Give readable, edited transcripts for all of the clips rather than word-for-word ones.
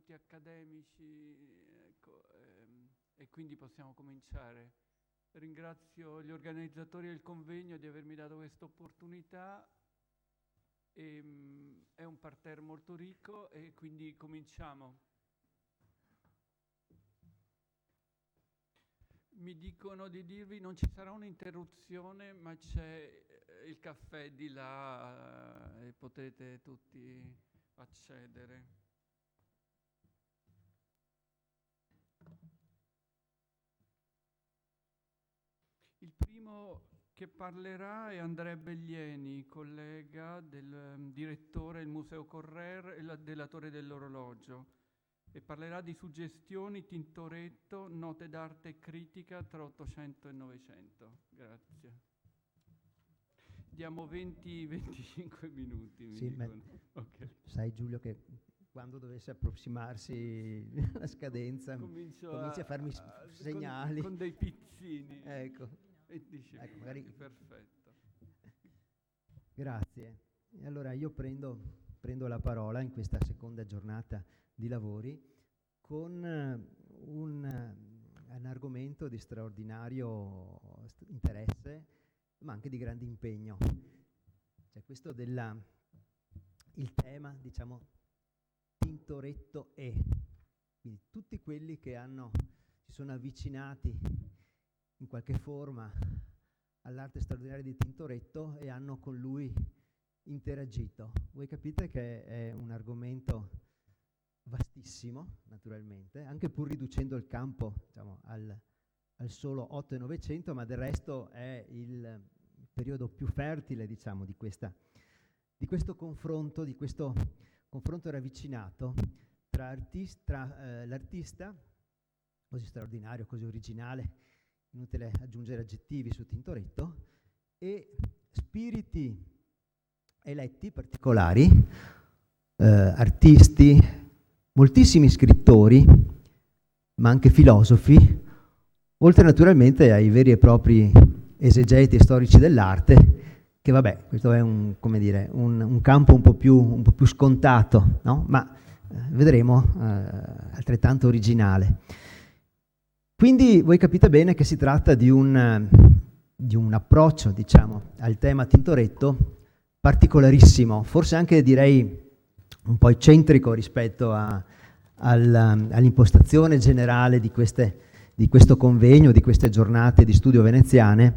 tutti accademici, ecco, e quindi possiamo cominciare. Ringrazio gli organizzatori del convegno di avermi dato questa opportunità. È un parterre molto ricco e quindi cominciamo. Mi dicono di dirvi non ci sarà un'interruzione, ma c'è il caffè di là e potete tutti accedere. Il primo che parlerà è Andrea Bellieni, collega del direttore del Museo Correr e della Torre dell'Orologio, e parlerà di suggestioni, Tintoretto, note d'arte e critica tra 800 e 900. Grazie. Diamo 20-25 minuti, mi dicono. Okay. Sai Giulio che quando dovesse approssimarsi la scadenza cominci a farmi segnali. Con dei pizzini. Ecco. E dice, ecco, magari... perfetto. Grazie. E allora io prendo la parola in questa seconda giornata di lavori con un argomento di straordinario interesse, ma anche di grande impegno. Cioè questo il tema, diciamo, Tintoretto quindi tutti quelli che si sono avvicinati in qualche forma all'arte straordinaria di Tintoretto e hanno con lui interagito. Voi capite che è un argomento vastissimo, naturalmente, anche pur riducendo il campo, diciamo, al solo 8 e 900, ma del resto è il periodo più fertile, diciamo, di questo confronto ravvicinato tra l'artista, così straordinario, così originale, inutile aggiungere aggettivi su Tintoretto, e spiriti eletti particolari, artisti, moltissimi scrittori, ma anche filosofi, oltre naturalmente ai veri e propri esegeti e storici dell'arte, che vabbè, questo è un campo un po' più scontato, no? Ma vedremo, altrettanto originale. Quindi voi capite bene che si tratta di un approccio, diciamo, al tema Tintoretto particolarissimo, forse anche direi un po' eccentrico rispetto all'impostazione generale di questo convegno, di queste giornate di studio veneziane,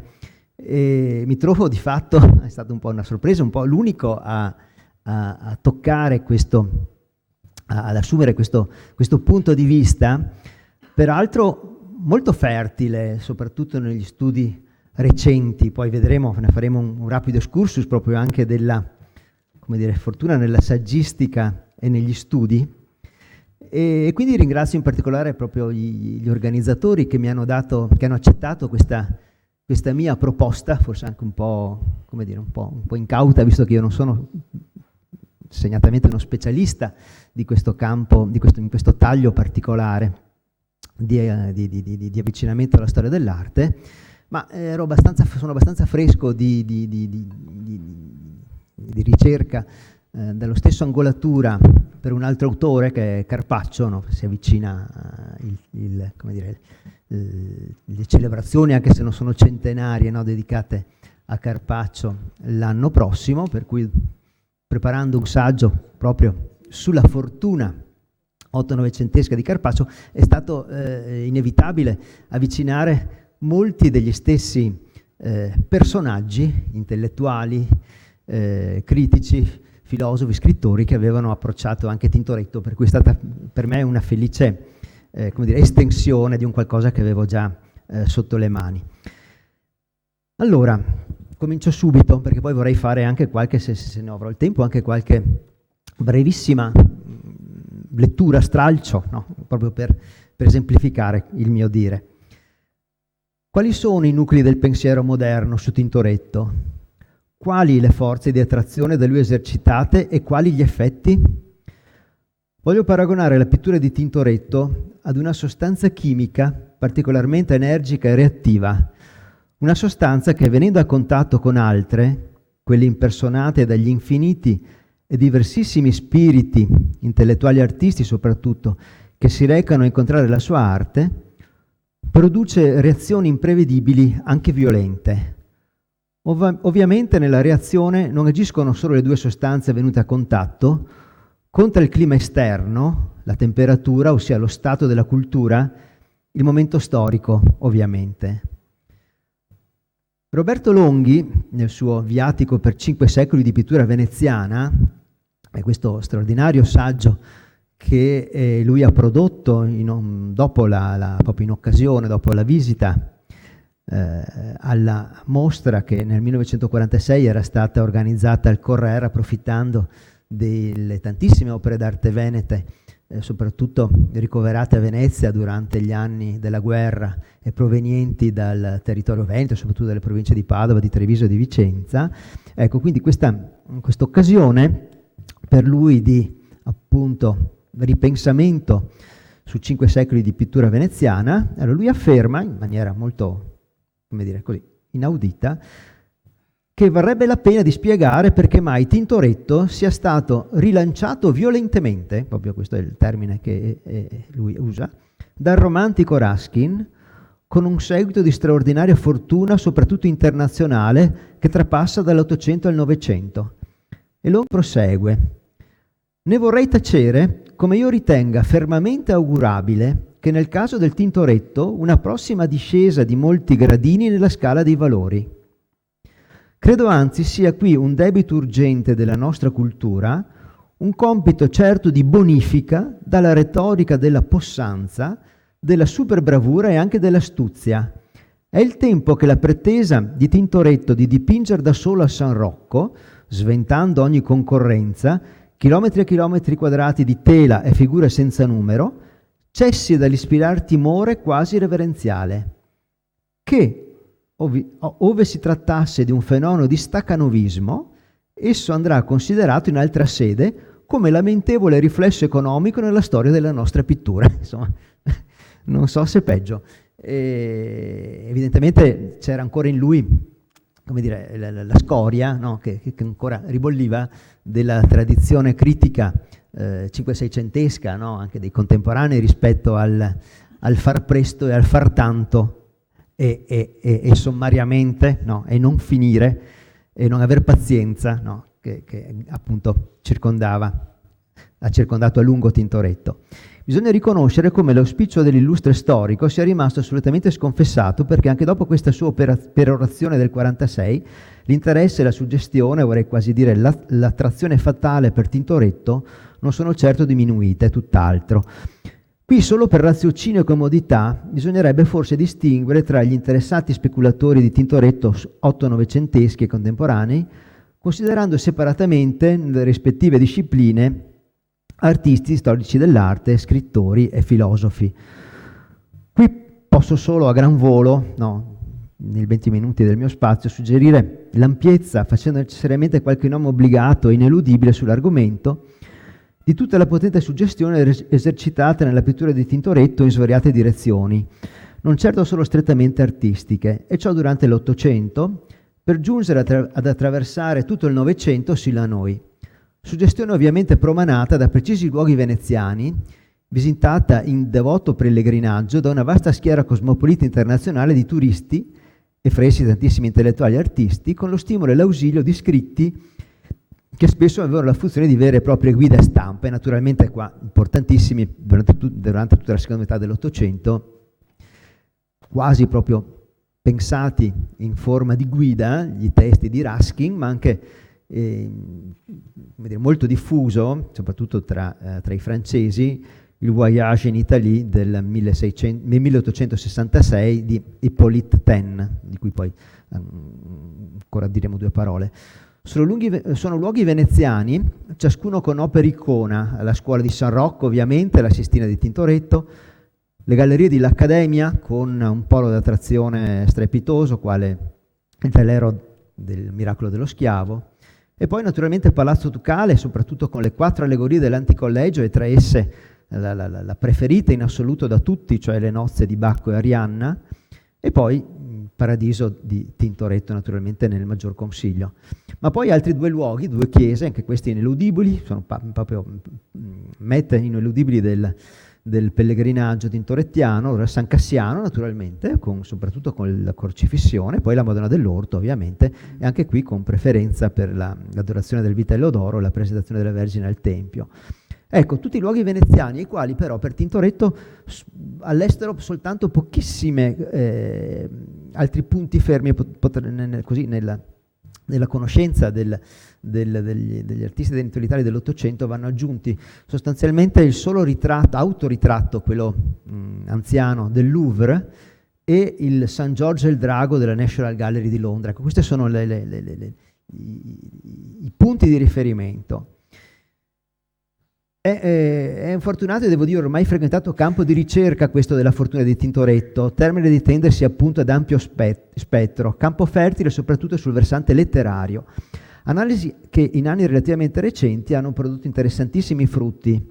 e mi trovo di fatto, è stata un po' una sorpresa, un po' l'unico a toccare ad assumere questo punto di vista, peraltro molto fertile, soprattutto negli studi recenti. Poi vedremo, ne faremo un rapido excursus proprio anche della, fortuna nella saggistica e negli studi. E quindi ringrazio in particolare proprio gli organizzatori che mi hanno accettato questa mia proposta, forse anche un po' incauta, visto che io non sono segnatamente uno specialista di questo campo, in questo taglio particolare di avvicinamento alla storia dell'arte, ma sono abbastanza fresco di ricerca dello stesso angolatura per un altro autore che è Carpaccio, no? Si avvicina le celebrazioni, anche se non sono centenarie, no, dedicate a Carpaccio l'anno prossimo, per cui preparando un saggio proprio sulla fortuna 8-900esca di Carpaccio è stato inevitabile avvicinare molti degli stessi personaggi intellettuali, critici, filosofi, scrittori che avevano approcciato anche Tintoretto, per cui è stata per me una felice estensione di un qualcosa che avevo già sotto le mani. Allora, comincio subito, perché poi vorrei fare anche se ne avrò il tempo, anche qualche brevissima lettura, stralcio, no? Proprio per esemplificare il mio dire. Quali sono i nuclei del pensiero moderno su Tintoretto? Quali le forze di attrazione da lui esercitate e quali gli effetti? Voglio paragonare la pittura di Tintoretto ad una sostanza chimica particolarmente energica e reattiva, una sostanza che venendo a contatto con altre, quelle impersonate dagli infiniti e diversissimi spiriti, intellettuali e artisti soprattutto, che si recano a incontrare la sua arte, produce reazioni imprevedibili, anche violente. Ovviamente nella reazione non agiscono solo le due sostanze venute a contatto, conta il clima esterno, la temperatura, ossia lo stato della cultura, il momento storico, ovviamente. Roberto Longhi, nel suo Viatico per 5 secoli di pittura veneziana, è questo straordinario saggio che lui ha prodotto dopo proprio in occasione, dopo la visita alla mostra che nel 1946 era stata organizzata al Correr, approfittando delle tantissime opere d'arte venete, soprattutto ricoverate a Venezia durante gli anni della guerra e provenienti dal territorio veneto, soprattutto dalle province di Padova, di Treviso e di Vicenza. Ecco, quindi questa occasione per lui di appunto ripensamento su 5 secoli di pittura veneziana, allora lui afferma in maniera molto, come dire così, inaudita, che varrebbe la pena di spiegare perché mai Tintoretto sia stato rilanciato violentemente, proprio questo è il termine che lui usa, dal romantico Ruskin, con un seguito di straordinaria fortuna, soprattutto internazionale, che trapassa dall'Ottocento al Novecento. E lo prosegue. Ne vorrei tacere come io ritenga fermamente augurabile che nel caso del Tintoretto una prossima discesa di molti gradini nella scala dei valori. Credo anzi sia qui un debito urgente della nostra cultura, un compito certo di bonifica dalla retorica della possanza, della superbravura e anche dell'astuzia. È il tempo che la pretesa di Tintoretto di dipingere da solo a San Rocco, sventando ogni concorrenza, chilometri e chilometri quadrati di tela e figure senza numero, cessi dall'ispirar timore quasi reverenziale, che ove si trattasse di un fenomeno di staccanovismo, esso andrà considerato in altra sede come lamentevole riflesso economico nella storia della nostra pittura. Insomma, non so se peggio. Evidentemente c'era ancora in lui, come dire, la scoria, no? che ancora ribolliva della tradizione critica cinque-seicentesca, no? Anche dei contemporanei rispetto al far presto e al far tanto, e sommariamente, no? E non finire e non aver pazienza, no? che appunto ha circondato a lungo Tintoretto. Bisogna riconoscere come l'auspicio dell'illustre storico sia rimasto assolutamente sconfessato, perché anche dopo questa sua perorazione del 46 l'interesse e la suggestione, vorrei quasi dire l'attrazione fatale per Tintoretto, non sono certo diminuite, tutt'altro. Qui solo per raziocinio e comodità bisognerebbe forse distinguere tra gli interessati speculatori di Tintoretto otto-novecenteschi e contemporanei, considerando separatamente nelle rispettive discipline artisti, storici dell'arte, scrittori e filosofi. Qui posso solo a gran volo, no, nei 20 minuti del mio spazio, suggerire l'ampiezza, facendo necessariamente qualche nome obbligato e ineludibile sull'argomento, di tutta la potente suggestione esercitata nella pittura di Tintoretto in svariate direzioni, non certo solo strettamente artistiche, e ciò durante l'Ottocento, per giungere ad attraversare tutto il Novecento sino a noi. Suggestione ovviamente promanata da precisi luoghi veneziani, visitata in devoto pellegrinaggio da una vasta schiera cosmopolita internazionale di turisti e fra essi tantissimi intellettuali e artisti, con lo stimolo e l'ausilio di scritti che spesso avevano la funzione di vere e proprie guide a stampa, e naturalmente qua importantissimi durante tutta la seconda metà dell'Ottocento, quasi proprio pensati in forma di guida, gli testi di Ruskin, ma anche molto diffuso, soprattutto tra i francesi, il Voyage in Italie del 1866 di Hippolyte Taine, di cui poi ancora diremo due parole. Sono luoghi veneziani, ciascuno con opere icona, la scuola di San Rocco ovviamente, la Sistina di Tintoretto, le gallerie dell'Accademia con un polo d'attrazione strepitoso, quale il velero del Miracolo dello Schiavo, e poi naturalmente il Palazzo Ducale, soprattutto con le 4 allegorie dell'Anticollegio, e tra esse la preferita in assoluto da tutti, cioè le nozze di Bacco e Arianna, e poi paradiso di Tintoretto, naturalmente nel Maggior Consiglio. Ma poi altri due luoghi, due chiese, anche questi ineludibili, sono proprio mete ineludibili del pellegrinaggio tintorettiano, San Cassiano naturalmente, soprattutto con la crocifissione, poi la Madonna dell'Orto ovviamente, e anche qui con preferenza per l'adorazione del vitello d'oro e la presentazione della Vergine al Tempio. Ecco, tutti i luoghi veneziani, ai quali però per Tintoretto all'estero soltanto pochissime altri punti fermi così nella conoscenza degli artisti dell'Italia dell'Ottocento vanno aggiunti sostanzialmente il solo autoritratto, quello anziano del Louvre, e il San Giorgio e il Drago della National Gallery di Londra. Ecco, questi sono i punti di riferimento. È infortunato, e devo dire ormai frequentato campo di ricerca questo della fortuna di Tintoretto, termine di tendersi appunto ad ampio spettro, campo fertile soprattutto sul versante letterario. Analisi che in anni relativamente recenti hanno prodotto interessantissimi frutti.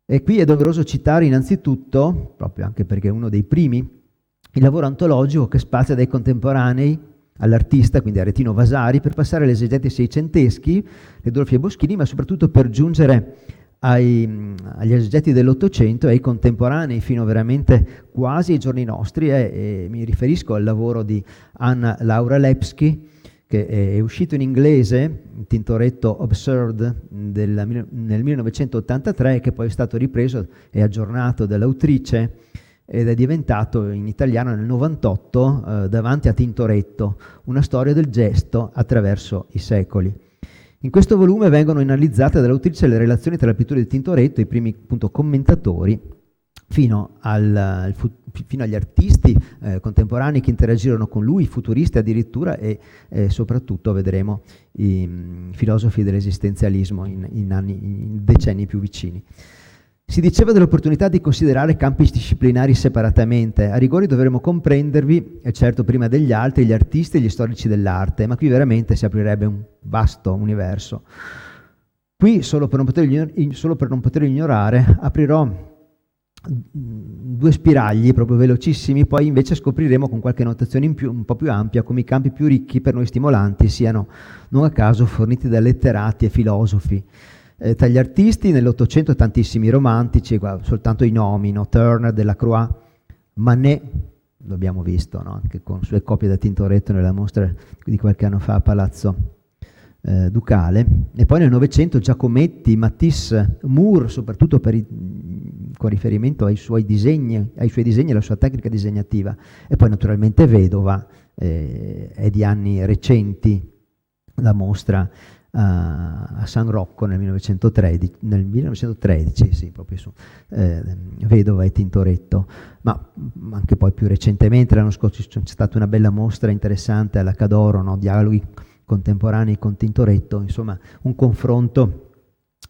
E qui è doveroso citare innanzitutto, proprio anche perché è uno dei primi, il lavoro antologico che spazia dai contemporanei all'artista, quindi Aretino Vasari, per passare alle esegeti seicenteschi, Ridolfi e Boschini, ma soprattutto per giungere agli esegeti dell'Ottocento e ai contemporanei fino veramente quasi ai giorni nostri, e mi riferisco al lavoro di Anna Laura Lepsky, che è uscito in inglese, Tintoretto Absurd, nel 1983, e che poi è stato ripreso e aggiornato dall'autrice ed è diventato in italiano nel 98 Davanti a Tintoretto, una storia del gesto attraverso i secoli. In questo volume vengono analizzate dall'autrice le relazioni tra la pittura di Tintoretto e i primi appunto commentatori fino agli artisti contemporanei che interagirono con lui, futuristi addirittura, e soprattutto vedremo i filosofi dell'esistenzialismo in decenni più vicini. Si diceva dell'opportunità di considerare campi disciplinari separatamente. A rigori dovremmo comprendervi, e certo prima degli altri, gli artisti e gli storici dell'arte, ma qui veramente si aprirebbe un vasto universo. Qui, solo per non poter ignorare, aprirò due spiragli proprio velocissimi, poi invece scopriremo con qualche notazione in più, un po' più ampia, come i campi più ricchi per noi stimolanti siano non a caso forniti da letterati e filosofi. Tra gli artisti nell'Ottocento tantissimi romantici, soltanto i nomi, no? Turner, Delacroix, Manet, l'abbiamo visto, no? Anche con sue copie da Tintoretto nella mostra di qualche anno fa a Palazzo Ducale, e poi nel Novecento Giacometti, Matisse, Moore, soprattutto con riferimento ai suoi disegni e alla sua tecnica disegnativa, e poi naturalmente Vedova, è di anni recenti la mostra a San Rocco nel 1913, sì, proprio su Vedova e Tintoretto, ma anche poi più recentemente l'anno scorso c'è stata una bella mostra interessante alla Cadoro, no? Dialoghi contemporanei con Tintoretto, insomma un confronto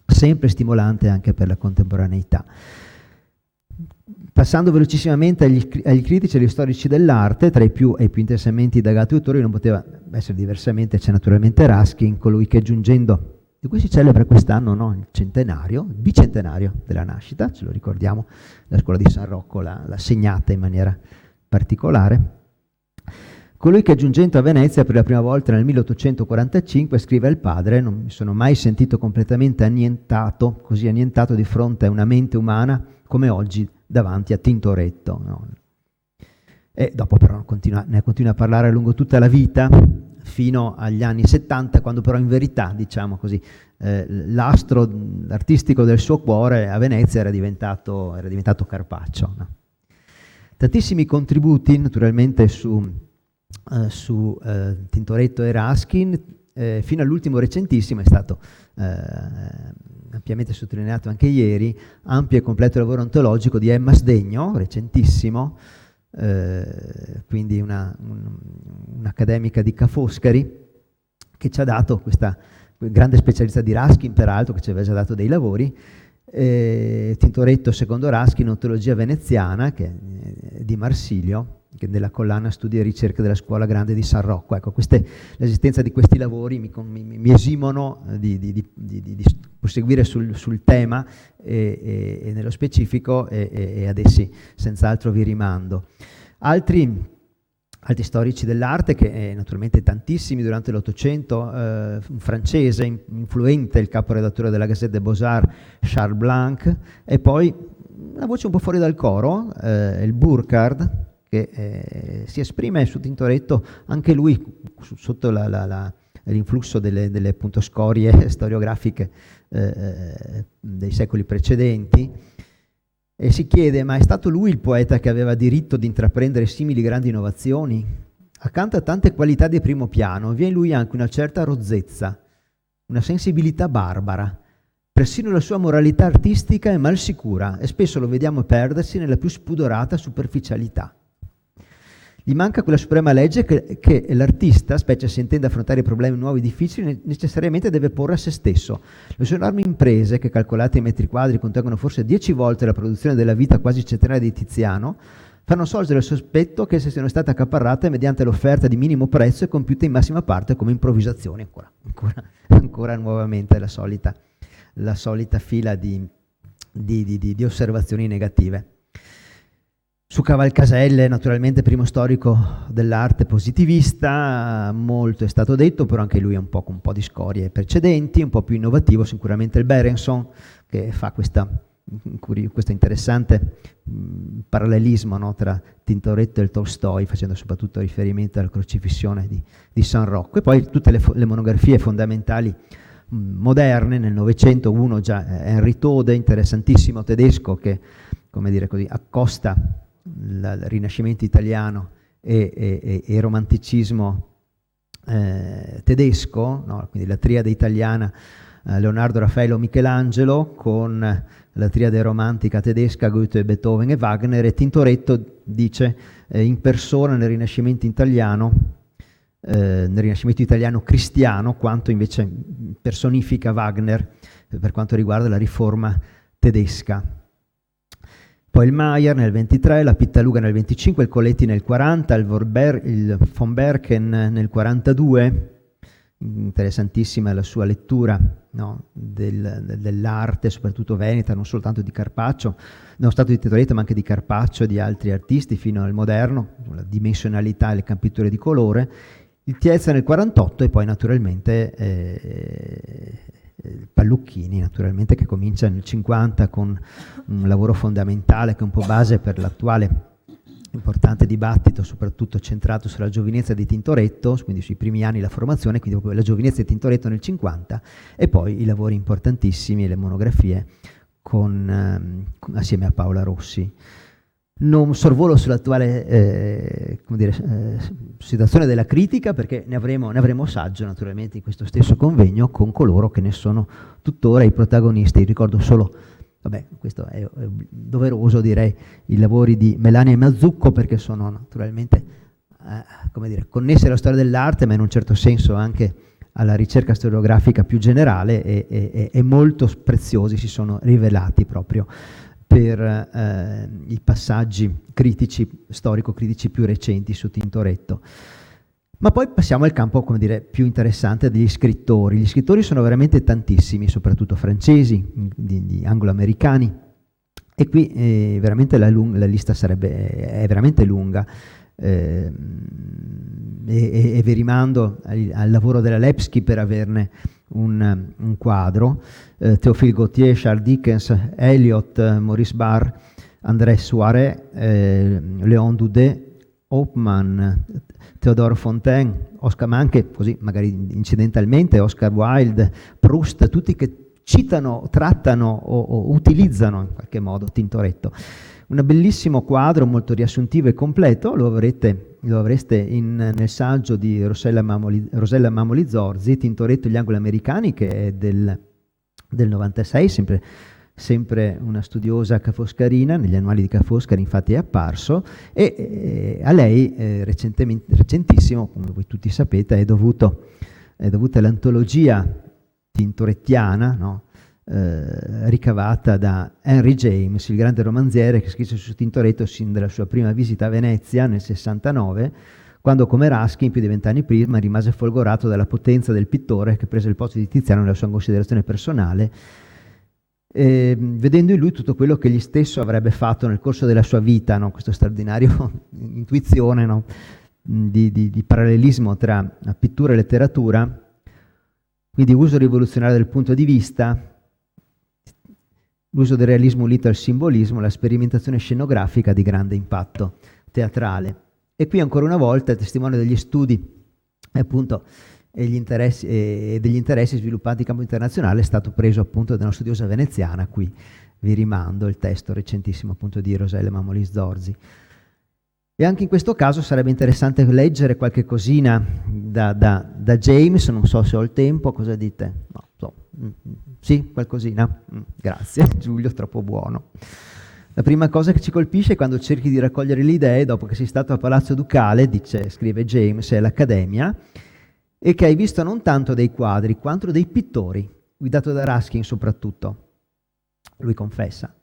sempre stimolante anche per la contemporaneità. Passando velocissimamente agli critici e agli storici dell'arte, tra i più intensamente indagati autori non poteva essere diversamente, c'è naturalmente Ruskin, colui che giungendo, di cui si celebra quest'anno, no, il bicentenario della nascita, ce lo ricordiamo, la scuola di San Rocco l'ha segnata in maniera particolare. Colui che giungendo a Venezia per la prima volta nel 1845 scrive al padre: non mi sono mai sentito completamente così annientato di fronte a una mente umana come oggi davanti a Tintoretto. No? E dopo però ne continua a parlare lungo tutta la vita, fino agli anni 70, quando però in verità, diciamo così, l'astro artistico del suo cuore a Venezia era diventato Carpaccio. No? Tantissimi contributi naturalmente su Tintoretto e Ruskin, fino all'ultimo recentissimo è stato ampiamente sottolineato anche ieri, ampio e completo lavoro ontologico di Emma Sdegno, recentissimo, quindi un'accademica di Ca' Foscari, che ci ha dato questa grande specialità di Ruskin, peraltro, che ci aveva già dato dei lavori, Tintoretto secondo Ruskin, ontologia veneziana, che è di Marsilio, che della collana Studi e Ricerche della Scuola Grande di San Rocco. Ecco, l'esistenza di questi lavori mi esimono di proseguire sul tema e nello specifico, e ad essi senz'altro vi rimando. Altri altri storici dell'arte, che naturalmente tantissimi durante l'Ottocento, un francese influente, il caporedattore della Gazette des Beaux-Arts, Charles Blanc, e poi una voce un po' fuori dal coro, il Burkhard, che si esprime su Tintoretto anche lui sotto l'influsso delle appunto scorie storiografiche dei secoli precedenti, e si chiede: ma è stato lui il poeta che aveva diritto di intraprendere simili grandi innovazioni? Accanto a tante qualità di primo piano vi è in lui anche una certa rozzezza, una sensibilità barbara. Persino la sua moralità artistica è mal sicura e spesso lo vediamo perdersi nella più spudorata superficialità. Gli manca quella suprema legge che l'artista, specie se intende affrontare problemi nuovi e difficili, necessariamente deve porre a se stesso. Le sue enormi imprese, che calcolate in metri quadri contengono forse 10 volte la produzione della vita quasi centenaria di Tiziano, fanno sorgere il sospetto che esse siano state accaparrate mediante l'offerta di minimo prezzo e compiute in massima parte come improvvisazioni. Ancora nuovamente la solita fila di osservazioni negative. Su Cavalcaselle, naturalmente primo storico dell'arte positivista, molto è stato detto, però anche lui è un po' con un po' di scorie precedenti, un po' più innovativo sicuramente il Berenson, che fa questo interessante parallelismo, no, tra Tintoretto e il Tolstoi, facendo soprattutto riferimento alla crocifissione di San Rocco. E poi tutte le monografie fondamentali moderne, nel Novecento, uno già Henry Tode, interessantissimo tedesco, che, come dire così, accosta il Rinascimento italiano e il romanticismo tedesco, no? Quindi la triade italiana Leonardo, Raffaello, Michelangelo, con la triade romantica tedesca Goethe, Beethoven e Wagner, e Tintoretto dice in persona nel Rinascimento italiano cristiano, quanto invece personifica Wagner per quanto riguarda la riforma tedesca. Poi il Mayer nel 23, la Pittaluga nel 25, il Coletti nel 40, il von Berken nel 42, interessantissima la sua lettura, no, dell'arte, soprattutto veneta, non soltanto di Carpaccio, non soltanto di Tintoretto ma anche di Carpaccio e di altri artisti fino al moderno, la dimensionalità e le campiture di colore, il Tiezza nel 48 e poi naturalmente Pallucchini, naturalmente, che comincia nel 50 con un lavoro fondamentale che è un po' base per l'attuale importante dibattito, soprattutto centrato sulla giovinezza di Tintoretto, quindi sui primi anni della formazione, quindi proprio la giovinezza di Tintoretto nel 50, e poi i lavori importantissimi e le monografie assieme a Paola Rossi. Non sorvolo sull'attuale situazione della critica, perché ne avremo saggio naturalmente in questo stesso convegno con coloro che ne sono tuttora i protagonisti. Ricordo solo, questo è doveroso, direi, i lavori di Melania e Mazzucco, perché sono naturalmente connessi alla storia dell'arte, ma in un certo senso anche alla ricerca storiografica più generale, e molto preziosi si sono rivelati proprio per i passaggi critici, storico-critici più recenti su Tintoretto. Ma poi passiamo al campo, più interessante degli scrittori. Gli scrittori sono veramente tantissimi, soprattutto francesi, di anglo-americani, e qui veramente la lista è veramente lunga. E vi rimando al lavoro della Lepsky per averne un quadro. Théophile Gautier, Charles Dickens, Eliot, Maurice Barr, André Suaré, Léon Daudet, Hauptmann, Théodore Fontaine, Oscar, ma anche così magari incidentalmente Oscar Wilde, Proust, tutti che citano, trattano o utilizzano in qualche modo Tintoretto. Un bellissimo quadro, molto riassuntivo e completo, lo avreste nel saggio di Rosella Mamoli Zorzi, Tintoretto e gli anglo-americani, che è del 96, sempre una studiosa cafoscarina, negli annuali di Ca' Foscari infatti è apparso, e a lei recentissimo, come voi tutti sapete, è dovuta l'antologia tintorettiana, no? Ricavata da Henry James, il grande romanziere che scrisse su Tintoretto sin dalla sua prima visita a Venezia nel 69, quando come Ruskin più di 20 anni prima rimase folgorato dalla potenza del pittore che prese il posto di Tiziano nella sua considerazione personale, vedendo in lui tutto quello che egli stesso avrebbe fatto nel corso della sua vita, no? Questo straordinario intuizione, no? di parallelismo tra pittura e letteratura, quindi uso rivoluzionario del punto di vista, l'uso del realismo unito al simbolismo, la sperimentazione scenografica di grande impatto teatrale. E qui ancora una volta il testimone degli studi appunto e degli interessi sviluppati in campo internazionale è stato preso appunto da una studiosa veneziana. Qui vi rimando il testo recentissimo appunto di Rosella Mamoli Zorzi. E anche in questo caso sarebbe interessante leggere qualche cosina da James, non so se ho il tempo, cosa dite? No, so. Sì, qualcosina? Grazie, Giulio, troppo buono. La prima cosa che ci colpisce è quando cerchi di raccogliere le idee dopo che sei stato a Palazzo Ducale, scrive James, è l'Accademia, e che hai visto non tanto dei quadri quanto dei pittori, guidato da Ruskin soprattutto. Lui confessa.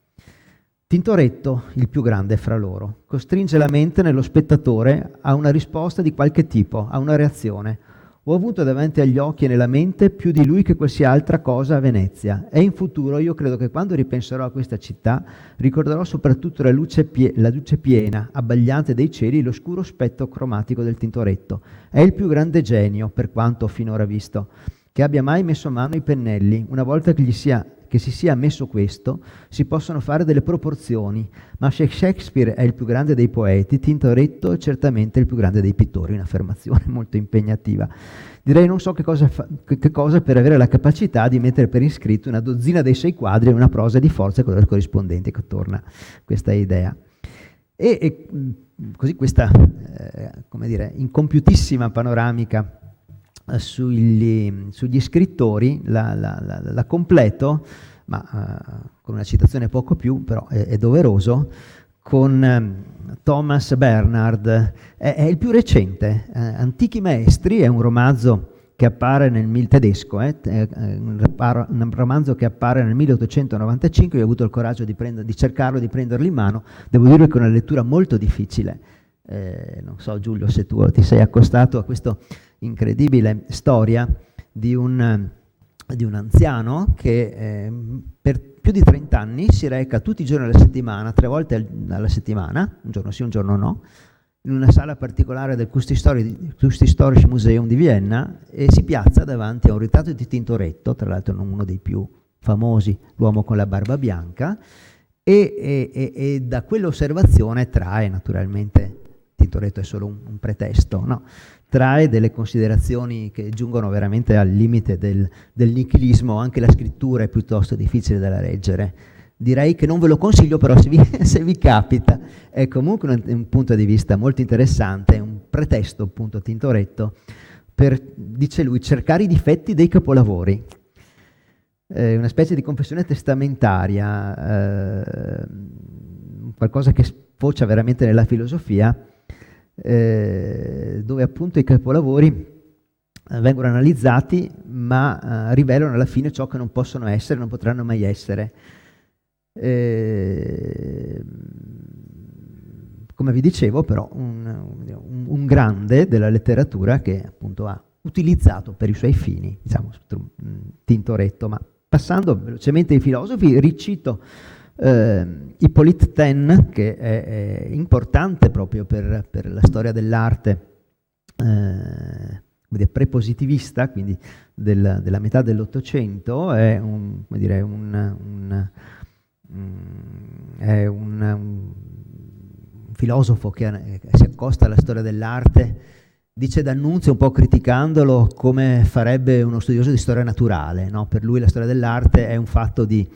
Tintoretto, il più grande fra loro, costringe la mente nello spettatore a una risposta di qualche tipo, a una reazione. Ho avuto davanti agli occhi e nella mente più di lui che qualsiasi altra cosa a Venezia, e in futuro io credo che quando ripenserò a questa città ricorderò soprattutto la luce piena, abbagliante dei cieli, lo scuro spettro cromatico del Tintoretto. È il più grande genio, per quanto ho finora visto, che abbia mai messo mano ai pennelli. Una volta che si sia messo questo, si possono fare delle proporzioni, ma se Shakespeare è il più grande dei poeti, Tintoretto è certamente il più grande dei pittori, un'affermazione molto impegnativa. Direi non so che cosa per avere la capacità di mettere per iscritto una dozzina dei 6 quadri e una prosa di forza con le corrispondenti, che torna questa idea. E così questa, come dire, incompiutissima panoramica sugli scrittori la completo, ma con una citazione poco più, però è doveroso, con Thomas Bernhard. È il più recente. Antichi Maestri è un romanzo che appare tedesco, un romanzo che appare nel 1895. Io ho avuto il coraggio di cercarlo, di prenderlo in mano. Devo dire che è una lettura molto difficile. Non so, Giulio, se tu ti sei accostato a questa incredibile storia di un anziano che per più di 30 anni si reca tutti i giorni alla settimana, 3 volte alla settimana, un giorno sì, un giorno no, in una sala particolare del Kunsthistorisches Museum di Vienna, e si piazza davanti a un ritratto di Tintoretto, tra l'altro non uno dei più famosi, l'uomo con la barba bianca, e da quell'osservazione trae, naturalmente Tintoretto è solo un pretesto, no? Trae delle considerazioni che giungono veramente al limite del nichilismo. Anche la scrittura è piuttosto difficile da leggere. Direi che non ve lo consiglio, però se vi capita è comunque un punto di vista molto interessante, un pretesto appunto Tintoretto per, dice lui, cercare i difetti dei capolavori. Una specie di confessione testamentaria, qualcosa che sfocia veramente nella filosofia, dove appunto i capolavori vengono analizzati, ma rivelano alla fine ciò che non possono essere, non potranno mai essere. Come vi dicevo, però, un grande della letteratura che appunto ha utilizzato per i suoi fini, diciamo, Tintoretto. Ma passando velocemente ai filosofi, ricito Hippolyte Taine, che è importante proprio per la storia dell'arte prepositivista, quindi della metà dell'Ottocento. È un filosofo che si accosta alla storia dell'arte, dice D'Annunzio, un po' criticandolo, come farebbe uno studioso di storia naturale, no? Per lui la storia dell'arte è un fatto di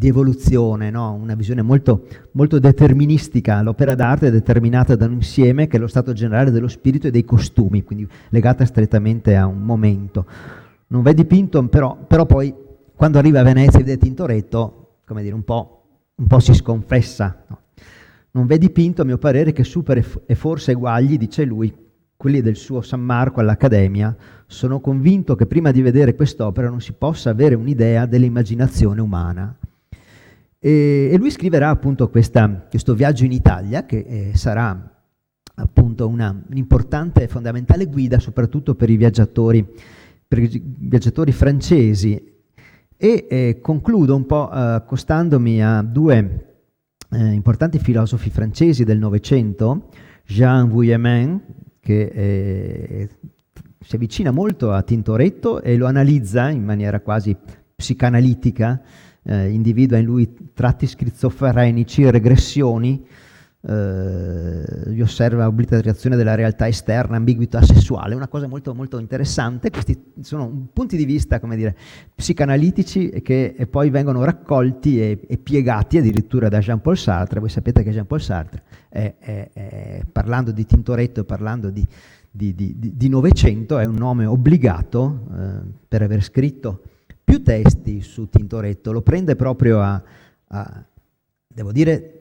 evoluzione, no? Una visione molto, molto deterministica. L'opera d'arte è determinata da un insieme che è lo stato generale dello spirito e dei costumi, quindi legata strettamente a un momento. Non v'è dipinto, però poi quando arriva a Venezia e vede Tintoretto, come dire, un po' si sconfessa, no? Non v'è dipinto, a mio parere, che superi e forse eguagli, dice lui, quelli del suo San Marco all'Accademia. Sono convinto che prima di vedere quest'opera non si possa avere un'idea dell'immaginazione umana. E lui scriverà appunto questo viaggio in Italia, che sarà appunto un'importante e fondamentale guida, soprattutto per i viaggiatori francesi. E concludo un po' accostandomi a 2 importanti filosofi francesi del Novecento, Jean Vuillemin, che si avvicina molto a Tintoretto e lo analizza in maniera quasi psicanalitica, individua in lui tratti schizofrenici e regressioni, gli osserva obliterazione della realtà esterna, ambiguità sessuale, una cosa molto, molto interessante. Questi sono punti di vista, come dire, psicanalitici che poi vengono raccolti e piegati addirittura da Jean-Paul Sartre. Voi sapete che Jean-Paul Sartre, parlando di Tintoretto e parlando di Novecento, è un nome obbligato per aver scritto più testi su Tintoretto. Lo prende proprio devo dire,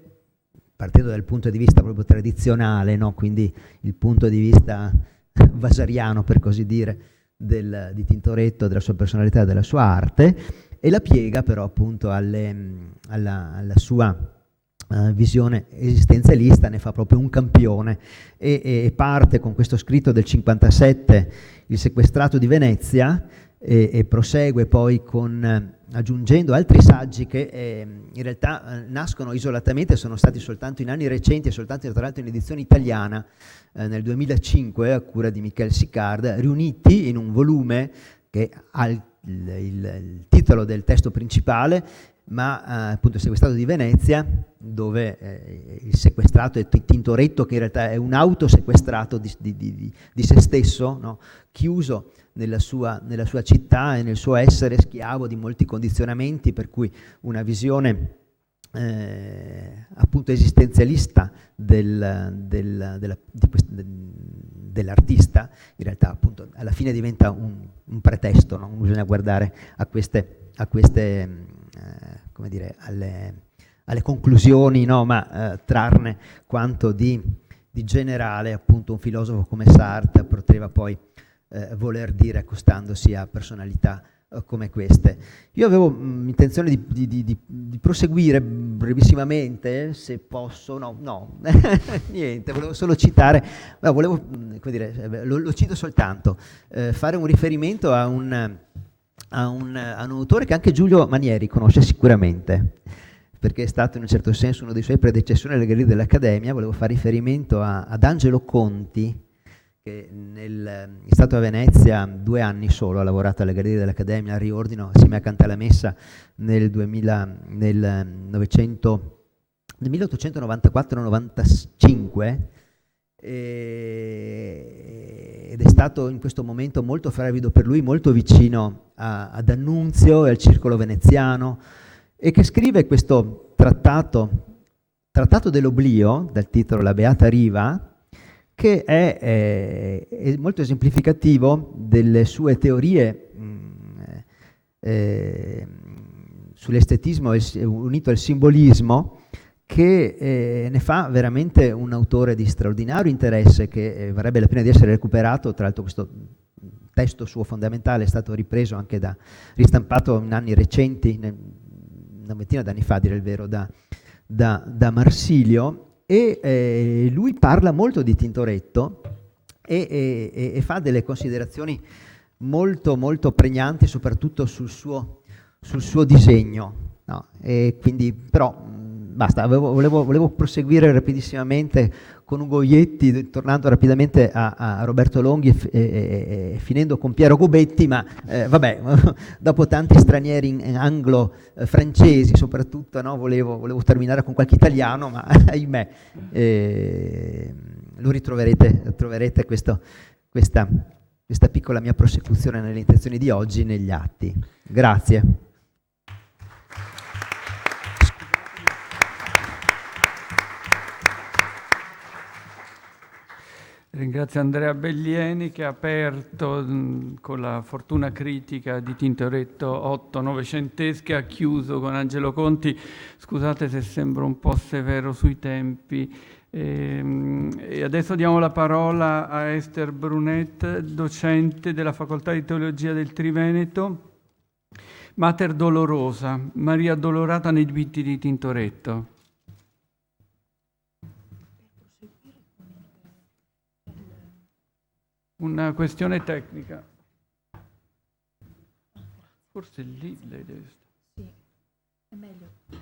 partendo dal punto di vista proprio tradizionale, no? Quindi il punto di vista vasariano, per così dire, di Tintoretto, della sua personalità, della sua arte, e la piega però appunto alla sua visione esistenzialista, ne fa proprio un campione e parte con questo scritto del 57, Il sequestrato di Venezia, e prosegue poi aggiungendo altri saggi che in realtà nascono isolatamente, sono stati soltanto in anni recenti e soltanto tra l'altro in edizione italiana nel 2005 a cura di Michel Sicard, riuniti in un volume che ha il titolo del testo principale, ma appunto Il sequestrato di Venezia, dove il sequestrato è Tintoretto, che in realtà è un autosequestrato di se stesso, no? Chiuso nella sua città e nel suo essere schiavo di molti condizionamenti, per cui una visione appunto esistenzialista dell'artista in realtà appunto alla fine diventa un pretesto, no? Bisogna guardare a queste come dire, alle conclusioni, no? Ma trarne quanto di generale appunto un filosofo come Sartre poteva poi voler dire, accostandosi a personalità come queste. Io avevo intenzione di proseguire brevissimamente, se posso. No, niente, volevo solo citare, come dire, lo cito soltanto, fare un riferimento a un autore che anche Giulio Manieri conosce sicuramente, perché è stato in un certo senso uno dei suoi predecessori alle Gallerie dell'Accademia. Volevo fare riferimento ad Angelo Conti, che è stato a Venezia 2 anni solo, ha lavorato alle Gallerie dell'Accademia al riordino assieme a Cantalamessa nel 1894-95, ed è stato in questo momento molto fervido per lui, molto vicino ad Annunzio e al circolo veneziano, e che scrive questo trattato dell'oblio, dal titolo La Beata Riva, che è molto esemplificativo delle sue teorie sull'estetismo unito al simbolismo, che ne fa veramente un autore di straordinario interesse, che varrebbe la pena di essere recuperato. Tra l'altro questo testo suo fondamentale è stato ristampato in anni recenti, una ventina d'anni fa, a dire il vero, da Marsilio, e lui parla molto di Tintoretto e fa delle considerazioni molto, molto pregnanti, soprattutto sul suo disegno, no? E quindi, però, basta, volevo proseguire rapidissimamente con Ugo Ietti, tornando rapidamente a Roberto Longhi e finendo con Piero Gobetti, ma vabbè, dopo tanti stranieri anglo-francesi soprattutto, no, volevo terminare con qualche italiano, ma ahimè, lo troverete questa piccola mia prosecuzione nelle intenzioni di oggi negli atti. Grazie. Ringrazio Andrea Bellieni, che ha aperto con la fortuna critica di Tintoretto 8 novecentesche e ha chiuso con Angelo Conti. Scusate se sembro un po' severo sui tempi. E adesso diamo la parola a Esther Brunet, docente della Facoltà di Teologia del Triveneto, Mater Dolorosa, Maria Addolorata nei dipinti di Tintoretto. Una questione tecnica. Forse lì lei deve stare. Sì, è meglio se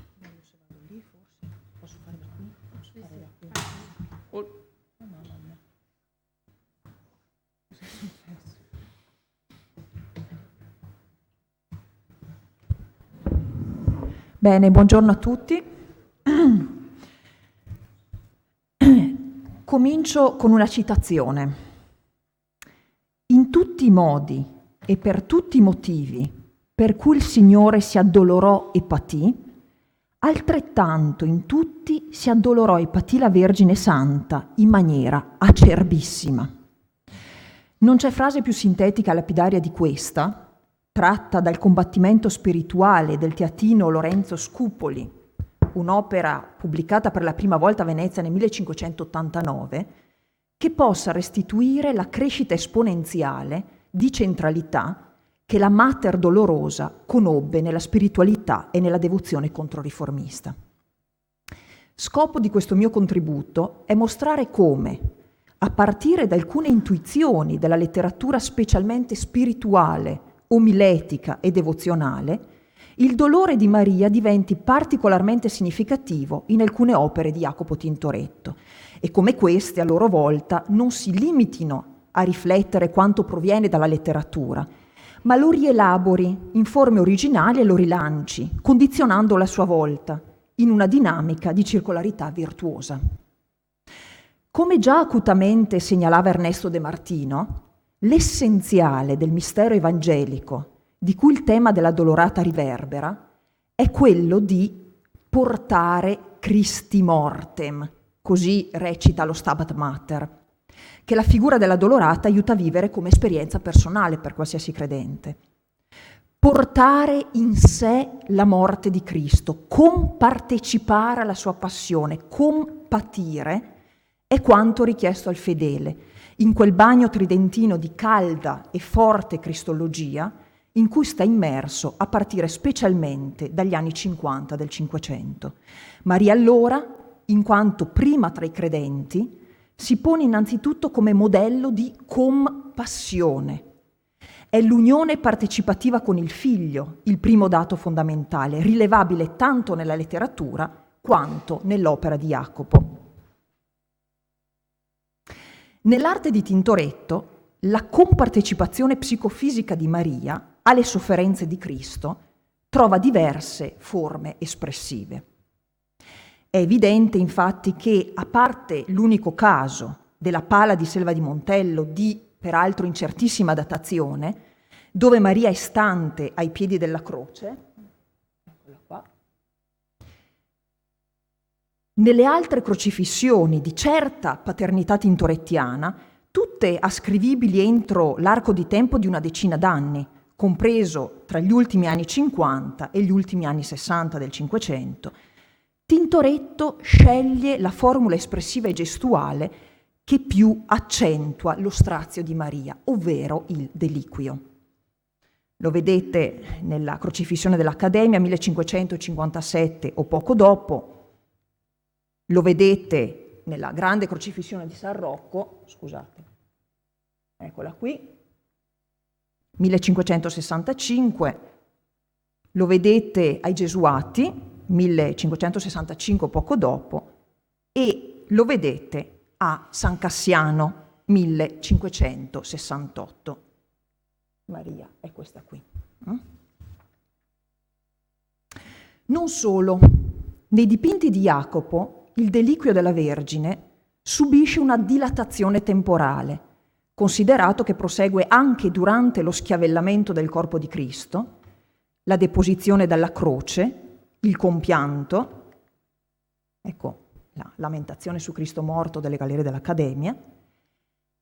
vado lì, forse. Posso fare da qui? Posso fare da qui? No, Bene, buongiorno a tutti. Comincio con una citazione. In tutti i modi e per tutti i motivi per cui il Signore si addolorò e patì, altrettanto in tutti si addolorò e patì la Vergine Santa in maniera acerbissima. Non c'è frase più sintetica e lapidaria di questa, tratta dal combattimento spirituale del teatino Lorenzo Scupoli, un'opera pubblicata per la prima volta a Venezia nel 1589, che possa restituire la crescita esponenziale di centralità che la Mater Dolorosa conobbe nella spiritualità e nella devozione controriformista. Scopo di questo mio contributo è mostrare come, a partire da alcune intuizioni della letteratura specialmente spirituale, omiletica e devozionale, il dolore di Maria diventi particolarmente significativo in alcune opere di Jacopo Tintoretto e come queste, a loro volta, non si limitino a riflettere quanto proviene dalla letteratura, ma lo rielabori in forme originali e lo rilanci, condizionandolo a sua volta, in una dinamica di circolarità virtuosa. Come già acutamente segnalava Ernesto De Martino, l'essenziale del mistero evangelico di cui il tema della Dolorata riverbera è quello di portare Christi mortem, così recita lo Stabat Mater, che la figura della Dolorata aiuta a vivere come esperienza personale per qualsiasi credente. Portare in sé la morte di Cristo, compartecipare alla sua passione, compatire, è quanto richiesto al fedele, in quel bagno tridentino di calda e forte cristologia in cui sta immerso a partire specialmente dagli anni 50 del Cinquecento. Maria allora, in quanto prima tra i credenti, si pone innanzitutto come modello di compassione. È l'unione partecipativa con il Figlio, il primo dato fondamentale, rilevabile tanto nella letteratura quanto nell'opera di Jacopo. Nell'arte di Tintoretto, la compartecipazione psicofisica di Maria alle sofferenze di Cristo trova diverse forme espressive. È evidente infatti che, a parte l'unico caso della Pala di Selva di Montello di peraltro incertissima datazione, dove Maria è stante ai piedi della croce, eccola qua, nelle altre crocifissioni di certa paternità tintorettiana, tutte ascrivibili entro l'arco di tempo di una decina d'anni, compreso tra gli ultimi anni 50 e gli ultimi anni 60 del Cinquecento, Tintoretto sceglie la formula espressiva e gestuale che più accentua lo strazio di Maria, ovvero il deliquio. Lo vedete nella crocifissione dell'Accademia 1557 o poco dopo, lo vedete nella grande crocifissione di San Rocco, scusate, eccola qui, 1565, lo vedete ai Gesuati, 1565 poco dopo, e lo vedete a San Cassiano, 1568. Maria è questa qui. Non solo, nei dipinti di Jacopo il deliquio della Vergine subisce una dilatazione temporale, considerato che prosegue anche durante lo schiavellamento del corpo di Cristo, la deposizione dalla croce, il compianto, ecco la lamentazione su Cristo morto delle gallerie dell'Accademia,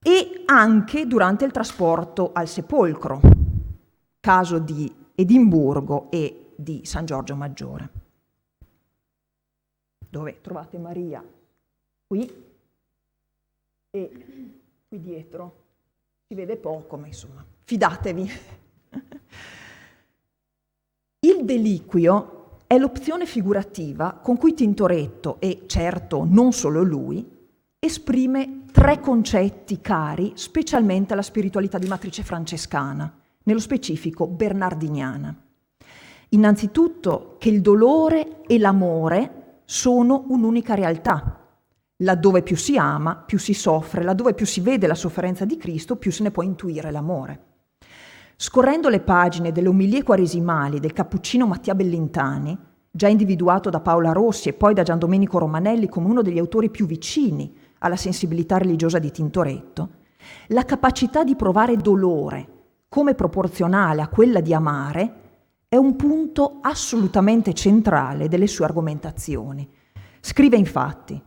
e anche durante il trasporto al sepolcro, caso di Edimburgo e di San Giorgio Maggiore, dove trovate Maria qui e qui dietro si vede poco, ma insomma, fidatevi. Il deliquio è l'opzione figurativa con cui Tintoretto, e certo non solo lui, esprime tre concetti cari specialmente alla spiritualità di matrice francescana, nello specifico bernardiniana. Innanzitutto che il dolore e l'amore sono un'unica realtà. Laddove più si ama, più si soffre, laddove più si vede la sofferenza di Cristo, più se ne può intuire l'amore. Scorrendo le pagine delle omilie quaresimali del cappuccino Mattia Bellintani, già individuato da Paola Rossi e poi da Gian Domenico Romanelli come uno degli autori più vicini alla sensibilità religiosa di Tintoretto, la capacità di provare dolore come proporzionale a quella di amare è un punto assolutamente centrale delle sue argomentazioni. Scrive infatti: